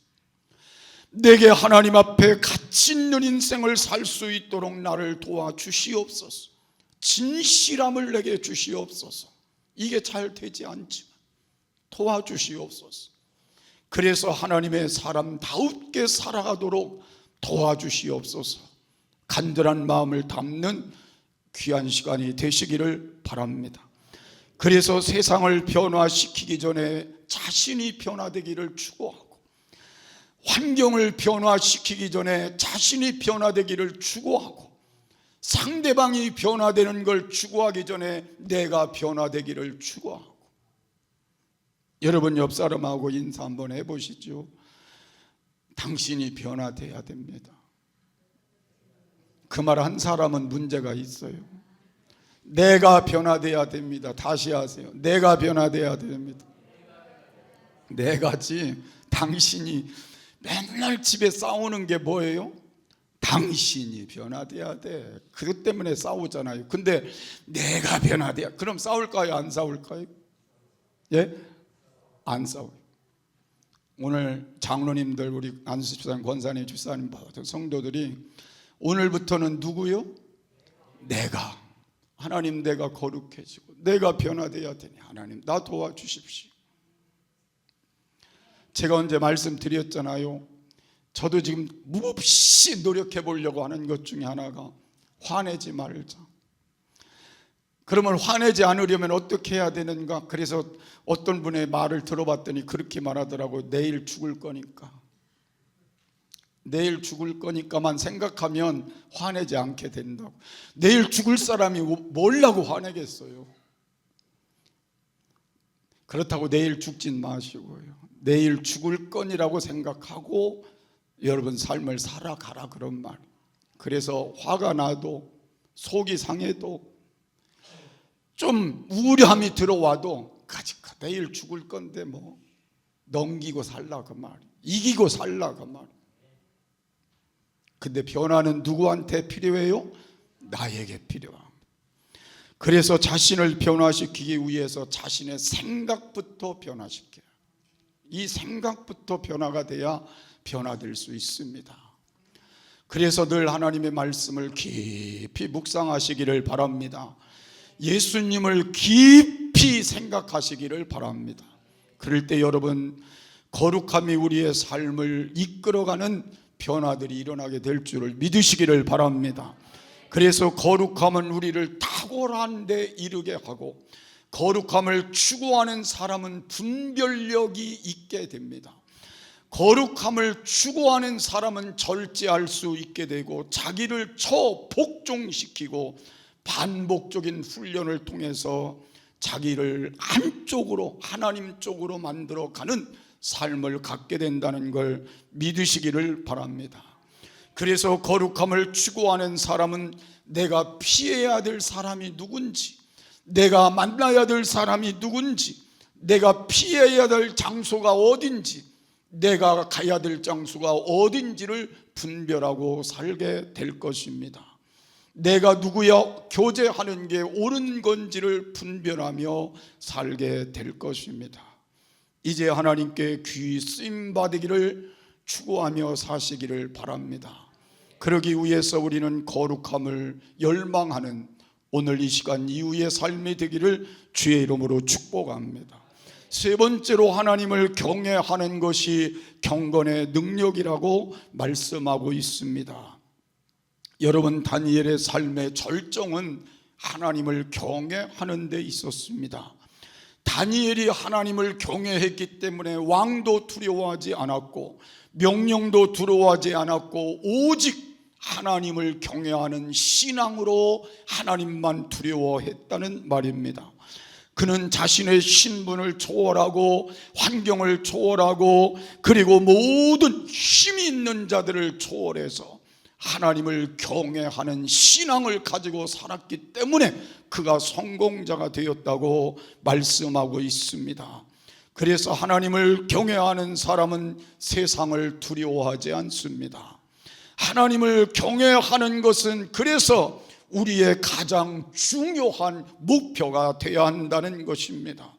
내게 하나님 앞에 가치 있는 인생을 살 수 있도록 나를 도와주시옵소서. 진실함을 내게 주시옵소서. 이게 잘 되지 않지만 도와주시옵소서. 그래서 하나님의 사람다웁게 살아가도록 도와주시옵소서. 간절한 마음을 담는 귀한 시간이 되시기를 바랍니다. 그래서 세상을 변화시키기 전에 자신이 변화되기를 추구하고, 환경을 변화시키기 전에 자신이 변화되기를 추구하고, 상대방이 변화되는 걸 추구하기 전에 내가 변화되기를 추구하고. 여러분, 옆 사람하고 인사 한번 해보시죠. 당신이 변화돼야 됩니다. 그 말 한 사람은 문제가 있어요. 내가 변화돼야 됩니다. 다시 하세요. 내가 변화돼야 됩니다. 내가지. 당신이 맨날 집에 싸우는 게 뭐예요? 당신이 변화돼야 돼. 그것 때문에 싸우잖아요. 근데 내가 변화돼야. 그럼 싸울까요? 안 싸울까요? 예? 안 싸워요. 오늘 장로님들, 우리 안수집사님, 권사님, 집사님, 모든 성도들이 오늘부터는 누구요? 내가. 하나님, 내가 거룩해지고 내가 변화돼야 되니 하나님 나 도와주십시오. 제가 언제 말씀드렸잖아요. 저도 지금 몹시 노력해 보려고 하는 것 중에 하나가 화내지 말자. 그러면 화내지 않으려면 어떻게 해야 되는가? 그래서 어떤 분의 말을 들어봤더니 그렇게 말하더라고요. 내일 죽을 거니까. 내일 죽을 거니까만 생각하면 화내지 않게 된다고. 내일 죽을 사람이 뭘라고 화내겠어요? 그렇다고 내일 죽진 마시고요. 내일 죽을 거니라고 생각하고 여러분 삶을 살아가라, 그런 말. 그래서 화가 나도 속이 상해도 좀 우울함이 들어와도 가지가 내일 죽을 건데 뭐 넘기고 살라, 그 말. 이기고 살라, 그 말. 근데 변화는 누구한테 필요해요? 나에게 필요합니다. 그래서 자신을 변화시키기 위해서 자신의 생각부터 변화시켜요. 이 생각부터 변화가 돼야 변화될 수 있습니다. 그래서 늘 하나님의 말씀을 깊이 묵상하시기를 바랍니다. 예수님을 깊이 생각하시기를 바랍니다. 그럴 때 여러분, 거룩함이 우리의 삶을 이끌어가는 변화들이 일어나게 될 줄을 믿으시기를 바랍니다. 그래서 거룩함은 우리를 탁월한 데 이르게 하고, 거룩함을 추구하는 사람은 분별력이 있게 됩니다. 거룩함을 추구하는 사람은 절제할 수 있게 되고, 자기를 복종시키고 반복적인 훈련을 통해서 자기를 안쪽으로, 하나님 쪽으로 만들어가는 삶을 갖게 된다는 걸 믿으시기를 바랍니다. 그래서 거룩함을 추구하는 사람은 내가 피해야 될 사람이 누군지, 내가 만나야 될 사람이 누군지, 내가 피해야 될 장소가 어딘지, 내가 가야 될 장소가 어딘지를 분별하고 살게 될 것입니다. 내가 누구야 교제하는 게 옳은 건지를 분별하며 살게 될 것입니다. 이제 하나님께 귀 쓰임 받으기를 추구하며 사시기를 바랍니다. 그러기 위해서 우리는 거룩함을 열망하는 오늘 이 시간 이후의 삶이 되기를 주의 이름으로 축복합니다. 세 번째로 하나님을 경외하는 것이 경건의 능력이라고 말씀하고 있습니다. 여러분, 다니엘의 삶의 절정은 하나님을 경외하는 데 있었습니다. 다니엘이 하나님을 경외했기 때문에 왕도 두려워하지 않았고 명령도 두려워하지 않았고 오직 하나님을 경외하는 신앙으로 하나님만 두려워했다는 말입니다. 그는 자신의 신분을 초월하고 환경을 초월하고 그리고 모든 힘이 있는 자들을 초월해서 하나님을 경외하는 신앙을 가지고 살았기 때문에 그가 성공자가 되었다고 말씀하고 있습니다. 그래서 하나님을 경외하는 사람은 세상을 두려워하지 않습니다. 하나님을 경외하는 것은 그래서 우리의 가장 중요한 목표가 되어야 한다는 것입니다.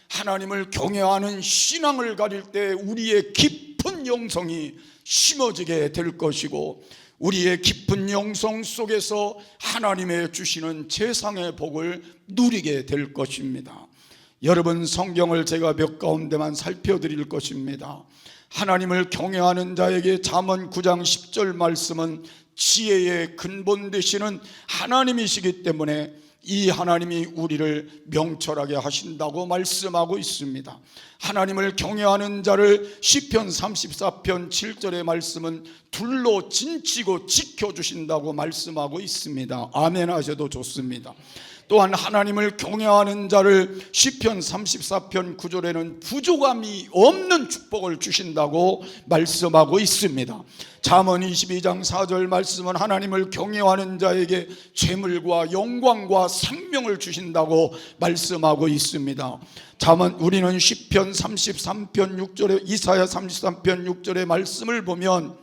하나님을 경외하는 신앙을 가질 때 우리의 깊은 영성이 심어지게 될 것이고 우리의 깊은 영성 속에서 하나님의 주시는 세상의 복을 누리게 될 것입니다. 여러분, 성경을 제가 몇 가운데만 살펴드릴 것입니다. 하나님을 경외하는 자에게 잠언 9장 10절 말씀은 지혜의 근본 되시는 하나님이시기 때문에 이 하나님이 우리를 명철하게 하신다고 말씀하고 있습니다. 하나님을 경외하는 자를 시편 34편 7절의 말씀은 둘로 진치고 지켜주신다고 말씀하고 있습니다. 아멘 하셔도 좋습니다. 또한 하나님을 경외하는 자를 시편 34편 9절에는 부족함이 없는 축복을 주신다고 말씀하고 있습니다. 잠언 22장 4절 말씀은 하나님을 경외하는 자에게 재물과 영광과 생명을 주신다고 말씀하고 있습니다. 우리는 시편 33편 6절에 이사야 33편 6절의 말씀을 보면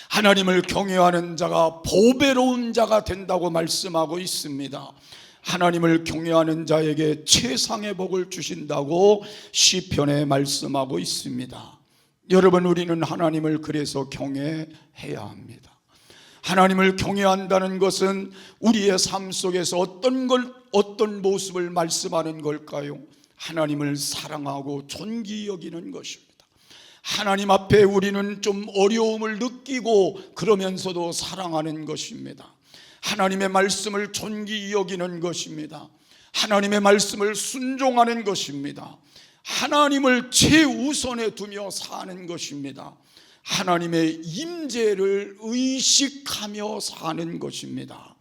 하나님을 경외하는 자가 보배로운 자가 된다고 말씀하고 있습니다. 하나님을 경외하는 자에게 최상의 복을 주신다고 시편에 말씀하고 있습니다. 여러분, 우리는 하나님을 그래서 경외해야 합니다. 하나님을 경외한다는 것은 우리의 삶 속에서 어떤 모습을 말씀하는 걸까요? 하나님을 사랑하고 존귀 여기는 것입니다. 하나님 앞에 우리는 좀 어려움을 느끼고 그러면서도 사랑하는 것입니다. 하나님의 말씀을 존귀 여기는 것입니다. 하나님의 말씀을 순종하는 것입니다. 하나님을 최우선에 두며 사는 것입니다. 하나님의 임재를 의식하며 사는 것입니다.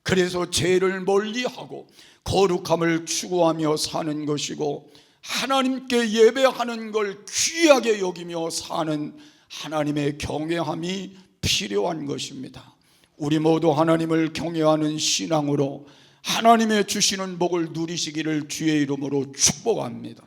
그래서 죄를 멀리하고 거룩함을 추구하며 사는 것이고 하나님께 예배하는 걸 귀하게 여기며 사는 하나님의 경외함이 필요한 것입니다. 우리 모두 하나님을 경외하는 신앙으로 하나님의 주시는 복을 누리시기를 주의 이름으로 축복합니다.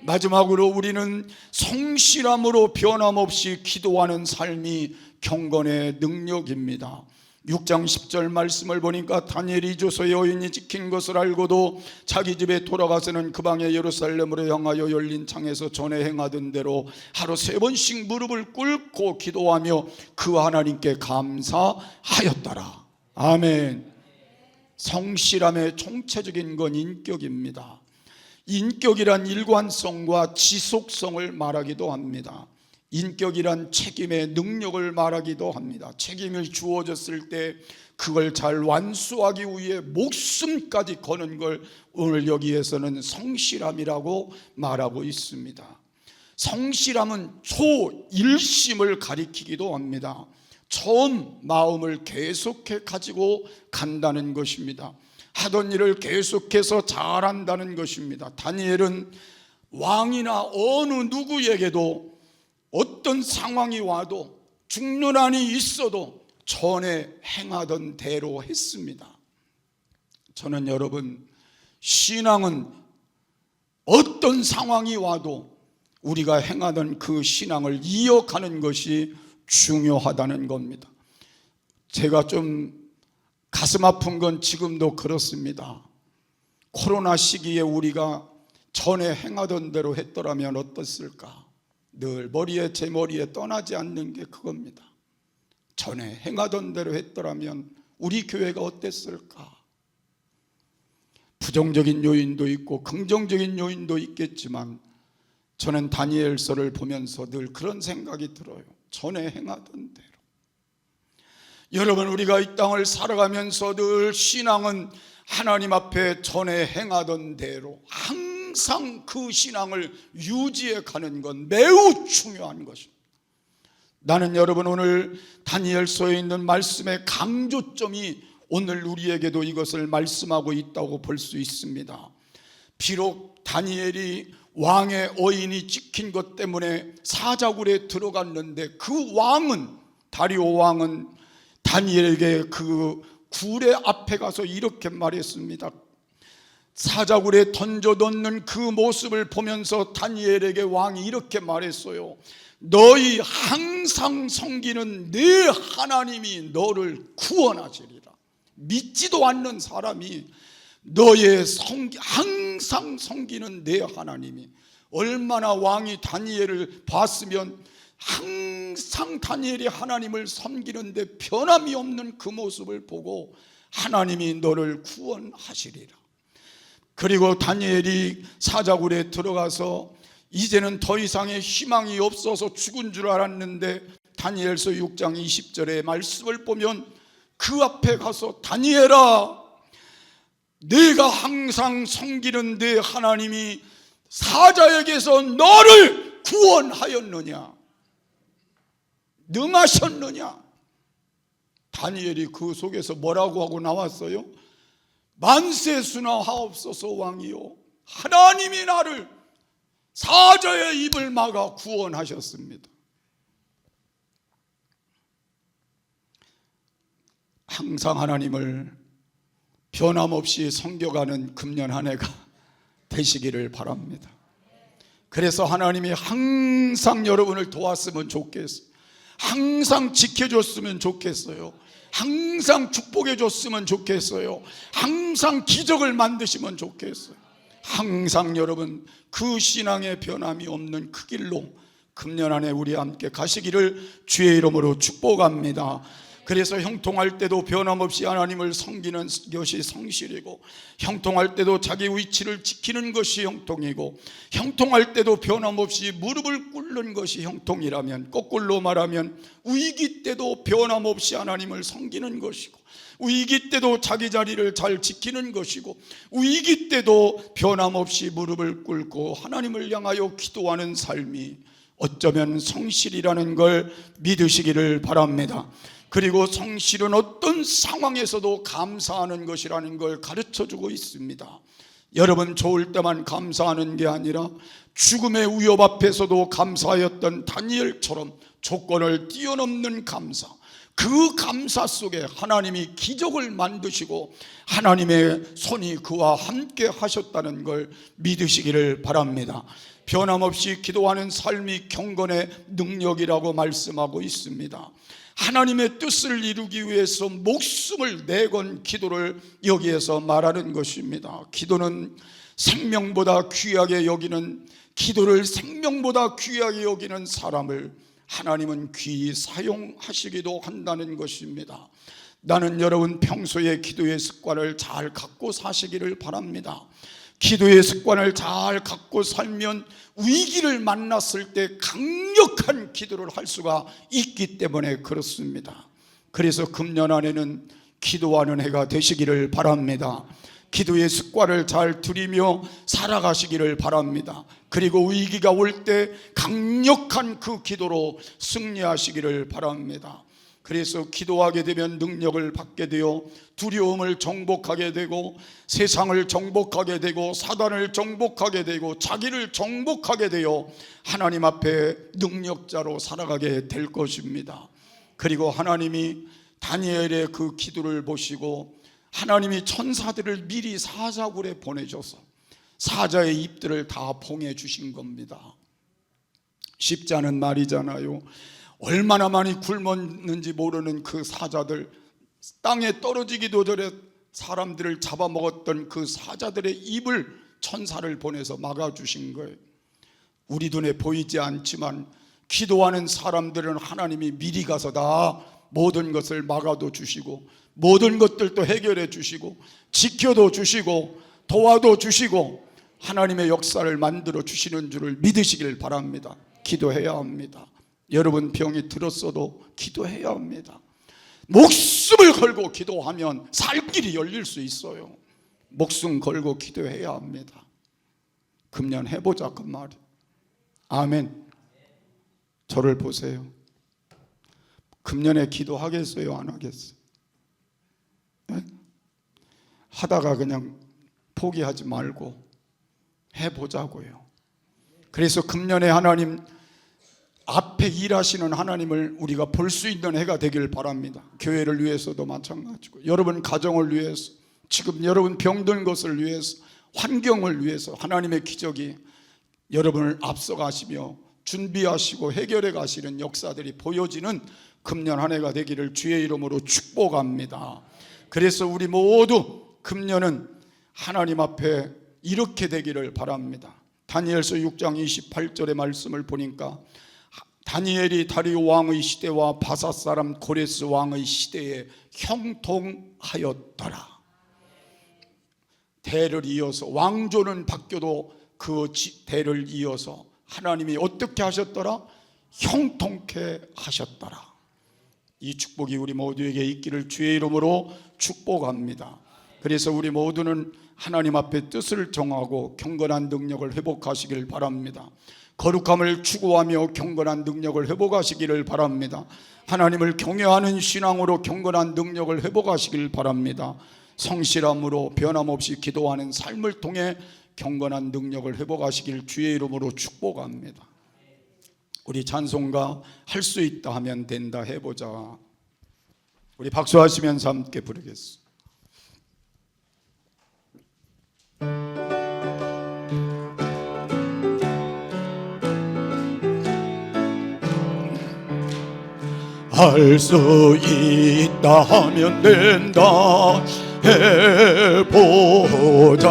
마지막으로 우리는 성실함으로 변함없이 기도하는 삶이 경건의 능력입니다. 6장 10절 말씀을 보니까 다니엘이 조서 여인이 지킨 것을 알고도 자기 집에 돌아가서는 그 방에 예루살렘으로 향하여 열린 창에서 전에 행하던 대로 하루 3번씩 무릎을 꿇고 기도하며 그 하나님께 감사하였더라. 아멘. 성실함의 총체적인 건 인격입니다. 인격이란 일관성과 지속성을 말하기도 합니다. 인격이란 책임의 능력을 말하기도 합니다. 책임을 주어졌을 때 그걸 잘 완수하기 위해 목숨까지 거는 걸 오늘 여기에서는 성실함이라고 말하고 있습니다. 성실함은 초일심을 가리키기도 합니다. 처음 마음을 계속해 가지고 간다는 것입니다. 하던 일을 계속해서 잘한다는 것입니다. 다니엘은 왕이나 어느 누구에게도 어떤 상황이 와도 죽는 한이 있어도 전에 행하던 대로 했습니다. 저는 여러분, 신앙은 어떤 상황이 와도 우리가 행하던 그 신앙을 이어가는 것이 중요하다는 겁니다. 제가 좀 가슴 아픈 건 지금도 그렇습니다. 코로나 시기에 우리가 전에 행하던 대로 했더라면 어땠을까? 늘 제 머리에 떠나지 않는 게 그겁니다. 전에 행하던 대로 했더라면 우리 교회가 어땠을까? 부정적인 요인도 있고 긍정적인 요인도 있겠지만 저는 다니엘서를 보면서 늘 그런 생각이 들어요. 전에 행하던 대로. 여러분, 우리가 이 땅을 살아가면서 늘 신앙은 하나님 앞에 전에 행하던 대로 항상 그 신앙을 유지해 가는 건 매우 중요한 것입니다. 나는 여러분, 오늘 다니엘서에 있는 말씀의 강조점이 오늘 우리에게도 이것을 말씀하고 있다고 볼 수 있습니다. 비록 다니엘이 왕의 어인이 찍힌 것 때문에 사자굴에 들어갔는데, 그 왕은, 다리오 왕은 다니엘에게 그 굴의 앞에 가서 이렇게 말했습니다. 사자굴에 던져 넣는 그 모습을 보면서 다니엘에게 왕이 이렇게 말했어요. 너희 항상 섬기는 네 하나님이 너를 구원하시리라. 믿지도 않는 사람이 너의 항상 섬기는 내 하나님이, 얼마나 왕이 다니엘을 봤으면 항상 다니엘이 하나님을 섬기는데 변함이 없는 그 모습을 보고 하나님이 너를 구원하시리라. 그리고 다니엘이 사자굴에 들어가서 이제는 더 이상의 희망이 없어서 죽은 줄 알았는데, 다니엘서 6장 20절의 말씀을 보면 그 앞에 가서 다니엘아, 네가 항상 섬기는 네 하나님이 사자에게서 너를 구원하였느냐, 능하셨느냐. 다니엘이 그 속에서 뭐라고 하고 나왔어요? 만세수나 하옵소서 왕이요, 하나님이 나를 사자의 입을 막아 구원하셨습니다. 항상 하나님을 변함없이 섬겨가는 금년 한 해가 되시기를 바랍니다. 그래서 하나님이 항상 여러분을 도왔으면 좋겠어요. 항상 지켜줬으면 좋겠어요. 항상 축복해줬으면 좋겠어요. 항상 기적을 만드시면 좋겠어요. 항상 여러분 그 신앙의 변함이 없는 그 길로 금년 안에 우리 함께 가시기를 주의 이름으로 축복합니다. 그래서 형통할 때도 변함없이 하나님을 섬기는 것이 성실이고, 형통할 때도 자기 위치를 지키는 것이 형통이고, 형통할 때도 변함없이 무릎을 꿇는 것이 형통이라면, 거꾸로 말하면 위기 때도 변함없이 하나님을 섬기는 것이고, 위기 때도 자기 자리를 잘 지키는 것이고, 위기 때도 변함없이 무릎을 꿇고 하나님을 향하여 기도하는 삶이 어쩌면 성실이라는 걸 믿으시기를 바랍니다. 그리고 성실은 어떤 상황에서도 감사하는 것이라는 걸 가르쳐주고 있습니다. 여러분, 좋을 때만 감사하는 게 아니라 죽음의 위협 앞에서도 감사하였던 다니엘처럼 조건을 뛰어넘는 감사, 그 감사 속에 하나님이 기적을 만드시고 하나님의 손이 그와 함께 하셨다는 걸 믿으시기를 바랍니다. 변함없이 기도하는 삶이 경건의 능력이라고 말씀하고 있습니다. 하나님의 뜻을 이루기 위해서 목숨을 내건 기도를 여기에서 말하는 것입니다. 기도는 생명보다 귀하게 여기는, 기도를 생명보다 귀하게 여기는 사람을 하나님은 귀히 사용하시기도 한다는 것입니다. 나는 여러분 평소에 기도의 습관을 잘 갖고 사시기를 바랍니다. 기도의 습관을 잘 갖고 살면 위기를 만났을 때 강력한 기도를 할 수가 있기 때문에 그렇습니다. 그래서 금년 안에는 기도하는 해가 되시기를 바랍니다. 기도의 습관을 잘 들이며 살아가시기를 바랍니다. 그리고 위기가 올 때 강력한 그 기도로 승리하시기를 바랍니다. 그래서 기도하게 되면 능력을 받게 되어 두려움을 정복하게 되고, 세상을 정복하게 되고, 사단을 정복하게 되고, 자기를 정복하게 되어 하나님 앞에 능력자로 살아가게 될 것입니다. 그리고 하나님이 다니엘의 그 기도를 보시고 하나님이 천사들을 미리 사자굴에 보내줘서 사자의 입들을 다 봉해 주신 겁니다. 쉽지 않은 말이잖아요. 얼마나 많이 굶었는지 모르는 그 사자들, 땅에 떨어지기도 전에 사람들을 잡아먹었던 그 사자들의 입을 천사를 보내서 막아주신 거예요. 우리 눈에 보이지 않지만 기도하는 사람들은 하나님이 미리 가서 다 모든 것을 막아도 주시고, 모든 것들도 해결해 주시고, 지켜도 주시고, 도와도 주시고, 하나님의 역사를 만들어 주시는 줄을 믿으시길 바랍니다. 기도해야 합니다. 여러분 병이 들었어도 기도해야 합니다. 목숨을 걸고 기도하면 살 길이 열릴 수 있어요. 목숨 걸고 기도해야 합니다. 금년 해보자 그 말이. 아멘. 저를 보세요. 금년에 기도하겠어요, 안 하겠어요? 네? 하다가 그냥 포기하지 말고 해보자고요. 그래서 금년에 하나님 앞에 일하시는 하나님을 우리가 볼 수 있는 해가 되길 바랍니다. 교회를 위해서도 마찬가지고, 여러분 가정을 위해서, 지금 여러분 병든 것을 위해서, 환경을 위해서 하나님의 기적이 여러분을 앞서가시며 준비하시고 해결해 가시는 역사들이 보여지는 금년 한 해가 되기를 주의 이름으로 축복합니다. 그래서 우리 모두 금년은 하나님 앞에 이렇게 되기를 바랍니다. 다니엘서 6장 28절의 말씀을 보니까 다니엘이 다리오 왕의 시대와 바사 사람 고레스 왕의 시대에 형통하였더라. 대를 이어서, 왕조는 바뀌어도 그 대를 이어서 하나님이 어떻게 하셨더라? 형통케 하셨더라. 이 축복이 우리 모두에게 있기를 주의 이름으로 축복합니다. 그래서 우리 모두는 하나님 앞에 뜻을 정하고 경건한 능력을 회복하시길 바랍니다. 거룩함을 추구하며 경건한 능력을 회복하시기를 바랍니다. 하나님을 경외하는 신앙으로 경건한 능력을 회복하시길 바랍니다. 성실함으로 변함없이 기도하는 삶을 통해 경건한 능력을 회복하시길 주의 이름으로 축복합니다. 우리 찬송가 할 수 있다 하면 된다 해보자. 우리 박수하시면서 함께 부르겠습니다. 할 수 있다 하면 된다 해보자.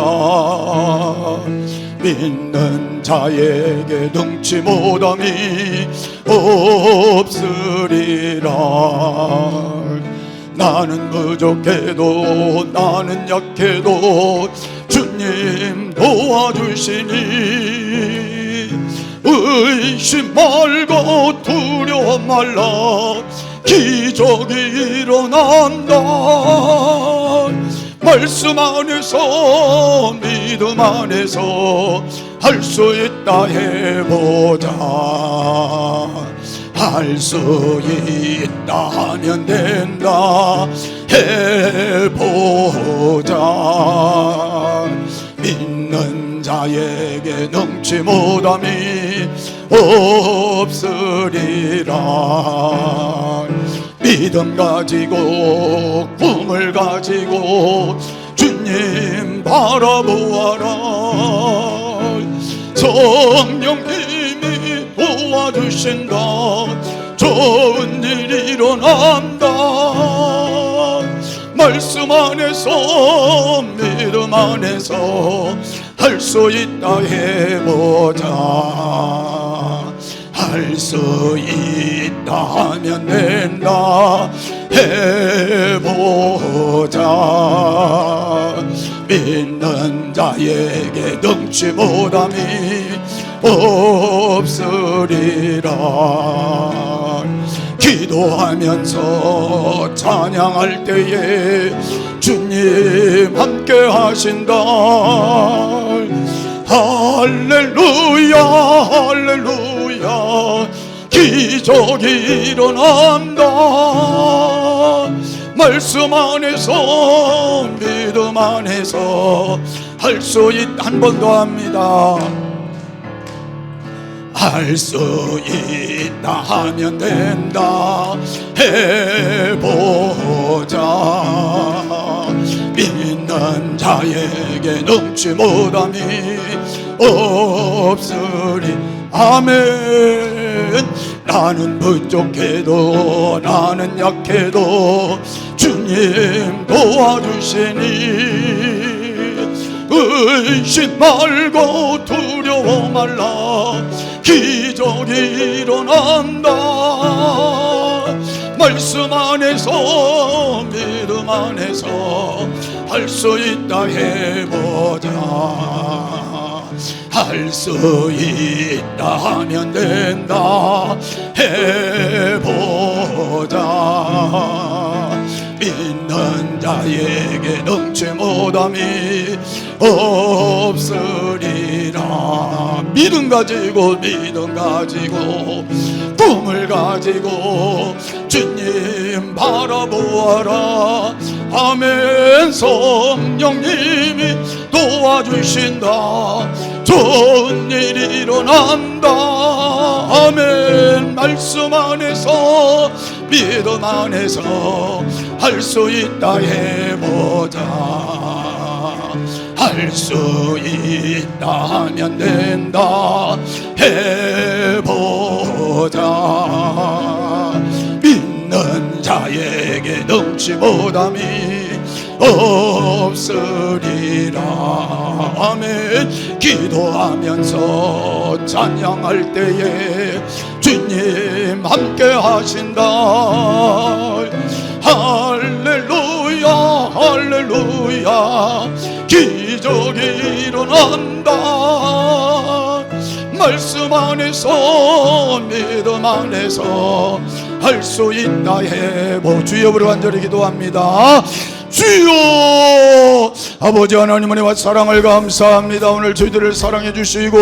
믿는 자에게 능치 못함이 없으리라. 나는 부족해도 나는 약해도 주님 도와주시니 의심 말고 두려워 말라. 기적이 일어난다. 말씀 안에서 믿음 안에서 할 수 있다 해보자. 할 수 있다 하면 된다 해보자. 믿는 자에게 능치 못함이 없으리라. 믿음 가지고 꿈을 가지고 주님 바라보아라. 성령님이 도와주신다. 좋은 일 일어난다. 말씀 안에서 믿음 안에서 할 수 있다 해보자. 할 수 있다 하면 된다 해보자. 믿는 자에게 능치 못함이 없으리라. 기도하면서 찬양할 때에 주님 함께 하신다. 할렐루야 할렐루야. 기적이 일어난다. 말씀 안에서 믿음 안에서 할 수 있다. 한 번 더 합니다. 할 수 있다 하면 된다 해보자. 믿는 자에게 능치 못함이 없으리. 아멘. 나는 부족해도 나는 약해도 주님 도와주시니 의심 말고 두려워 말라. 기적이 일어난다. 말씀 안에서 믿음 안에서 할 수 있다 해보자. 할 수 있다 하면 된다 해보자. 자에게 능치 못함이 없으리라. 믿음 가지고 꿈을 가지고 주님 바라보아라. 아멘. 성령님이 도와주신다. 좋은 일이 일어난다. 아멘. 말씀 안에서 믿음 안에서 할 수 있다 해보자. 할 수 있다 하면 된다 해보자. 믿는 자에게 능치 못함이 없으리라. 아멘. 기도하면서 찬양할 때에 주님 함께 하신다. 할렐루야 할렐루야. 기적이 일어난다. 말씀 안에서 믿음 안에서 할 수 있다 해보. 주여 부르 간절히 기도합니다. 주여 아버지 하나님 은혜와 사랑을 감사합니다. 오늘 저희들을 사랑해 주시고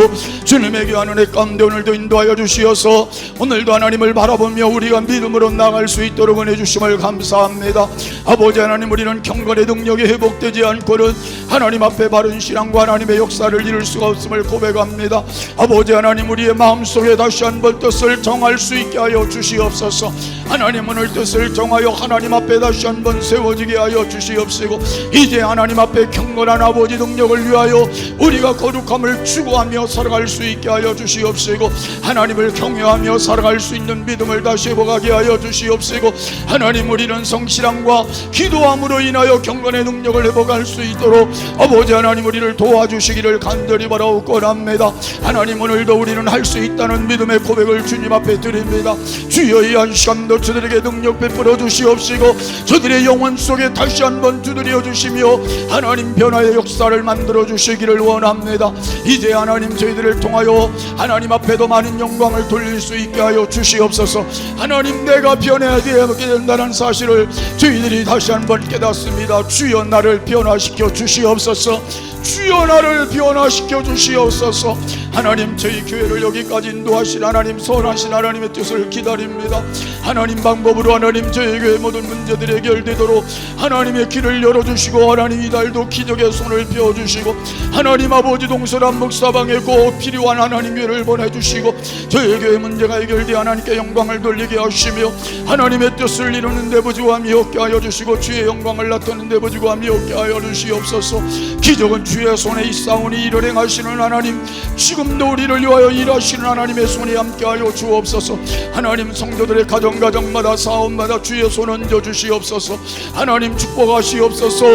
주님의 귀한 은혜 가운데 오늘도 인도하여 주시어서 오늘도 하나님을 바라보며 우리가 믿음으로 나갈 수 있도록 은혜 주심을 감사합니다. 아버지 하나님, 우리는 경건의 능력이 회복되지 않고는 하나님 앞에 바른 신앙과 하나님의 역사를 이룰 수가 없음을 고백합니다. 아버지 하나님, 우리의 마음속에 다시 한번 뜻을 정할 수 있게 하여 주시옵소서. 하나님 오늘 뜻을 정하여 하나님 앞에 다시 한번 세워지게 하여 주시옵소서. 이제 하나님 앞에 경건한 아버지 능력을 위하여 우리가 거룩함을 추구하며 살아갈 수 있게 하여 주시옵시고, 하나님을 경외하며 살아갈 수 있는 믿음을 다시 회복하게 하여 주시옵시고, 하나님 우리는 성실함과 기도함으로 인하여 경건의 능력을 회복할 수 있도록 아버지 하나님 우리를 도와주시기를 간절히 바라옵고합니다. 하나님 오늘도 우리는 할 수 있다는 믿음의 고백을 주님 앞에 드립니다. 주여 이 한 시간도 저들에게 능력 베풀어 주시옵시고 저들의 영혼 속에 다시 한번 두드려 주시며 하나님 변화의 역사를 만들어 주시기를 원합니다. 이제 하나님 저희들을 통하여 하나님 앞에도 많은 영광을 돌릴 수 있게 하여 주시옵소서. 하나님 내가 변해야 된다는 사실을 저희들이 다시 한번 깨닫습니다. 주여 나를 변화시켜 주시옵소서. 주여 나를 변화시켜 주시옵소서. 하나님 저희 교회를 여기까지 인도하신 하나님, 선하신 하나님의 뜻을 기다립니다. 하나님 방법으로 하나님 저희 교회 모든 문제들이 해결되도록 하나님의 길을 열어주시고, 하나님 이달도 기적의 손을 펴주시고, 하나님 아버지 동서남 목사방에 꼭 필요한 하나님 교회를 보내주시고 저희 교회 문제가 해결되어 하나님께 영광을 돌리게 하시며 하나님의 뜻을 이루는 데 부족함이 없게 하여 주시고 주의 영광을 나타내는 데 부족함이 없게 하여 주시옵소서. 기적은 주의 손에 있사오니 이를 행하시는 하나님, 지금도 우리를 위하여 일하시는 하나님의 손이 함께하여 주옵소서. 하나님 성도들의 가정마다 사업마다 주의 손 얹어 주시옵소서. 하나님 축복하시옵소서.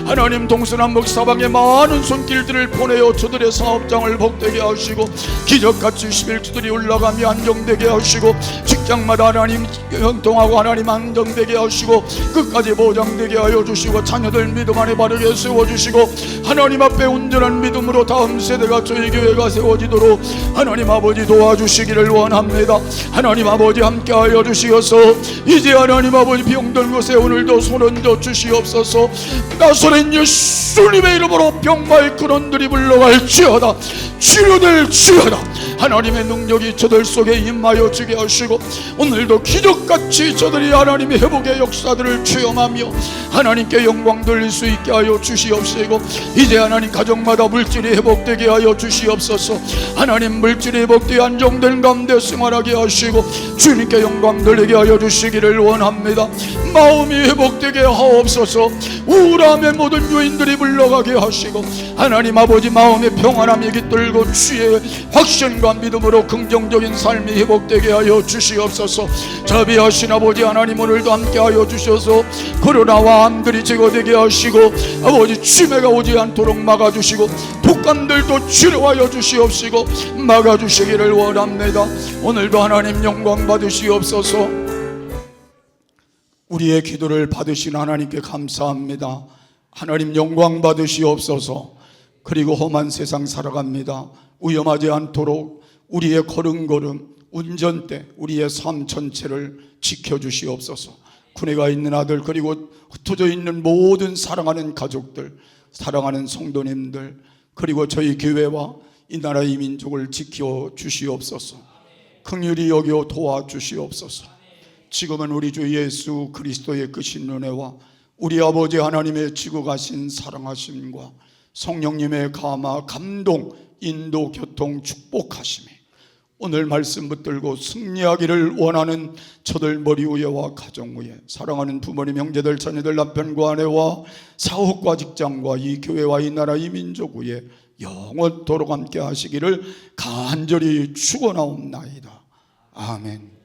하나님 동서남 목사방에 많은 손길들을 보내어 저들의 사업장을 복되게 하시고 기적같이 11주들이 올라가며 안정되게 하시고 직장마다 하나님 형통하고 하나님 안정되게 하시고 끝까지 보장되게 하여 주시고 자녀들 믿음 안에 바르게 세워주시고 하나님 앞에 온전한 믿음으로 다음 세대가 저희 교회가 세워지도록 하나님 아버지 도와주시기를 원합니다. 하나님 아버지 함께하여 주시어서 이제 하나님 아버지 병든 곳에 오늘도 손 얹어 주시옵소서. 나사렛 예수님의 이름으로 병마의 근원들이 물러갈지어다. 치료될지어다. 하나님의 능력이 저들 속에 임하여 주게 하시고 오늘도 기적같이 저들이 하나님의 회복의 역사들을 체험하며 하나님께 영광 돌릴 수 있게 하여 주시옵시고 이제 하나님 가정마다 물질이 회복되게 하여 주시옵소서. 하나님 물질이 회복되어 안정된 가운데 생활하게 하시고 주님께 영광 돌리게 하여 주시기를 원합니다. 마음이 회복되게 하옵소서. 우울함의 모든 요인들이 물러가게 하시고 하나님 아버지 마음의 평안함이 깃들고 주의 확신과 믿음으로 긍정적인 삶이 회복되게 하여 주시옵소서. 자비하신 아버지 하나님 오늘도 함께하여 주셔서 코로나와 암들이 제거되게 하시고 아버지 치매가 오지 않도록 막아주시고 독감들도 치료하여 주시옵시고 막아주시기를 원합니다. 오늘도 하나님 영광 받으시옵소서. 우리의 기도를 받으신 하나님께 감사합니다. 하나님 영광 받으시옵소서. 그리고 험한 세상 살아갑니다. 위험하지 않도록 우리의 걸음걸음 운전대 우리의 삶 전체를 지켜주시옵소서. 군에 가 있는 아들, 그리고 흩어져 있는 모든 사랑하는 가족들, 사랑하는 성도님들, 그리고 저희 교회와 이 나라 이 민족을 지켜 주시옵소서. 긍휼히 여겨 도와주시옵소서. 지금은 우리 주 예수 그리스도의 크신 은혜와 우리 아버지 하나님의 지고 가신 사랑하심과 성령님의 감화, 감동, 인도, 교통, 축복하심이 오늘 말씀 붙들고 승리하기를 원하는 저들 머리 위에와 가정 위에, 사랑하는 부모님, 형제들, 자녀들, 남편과 아내와 사업과 직장과 이 교회와 이 나라 이 민족 위에 영원토록 함께 하시기를 간절히 축원하옵나이다. 아멘.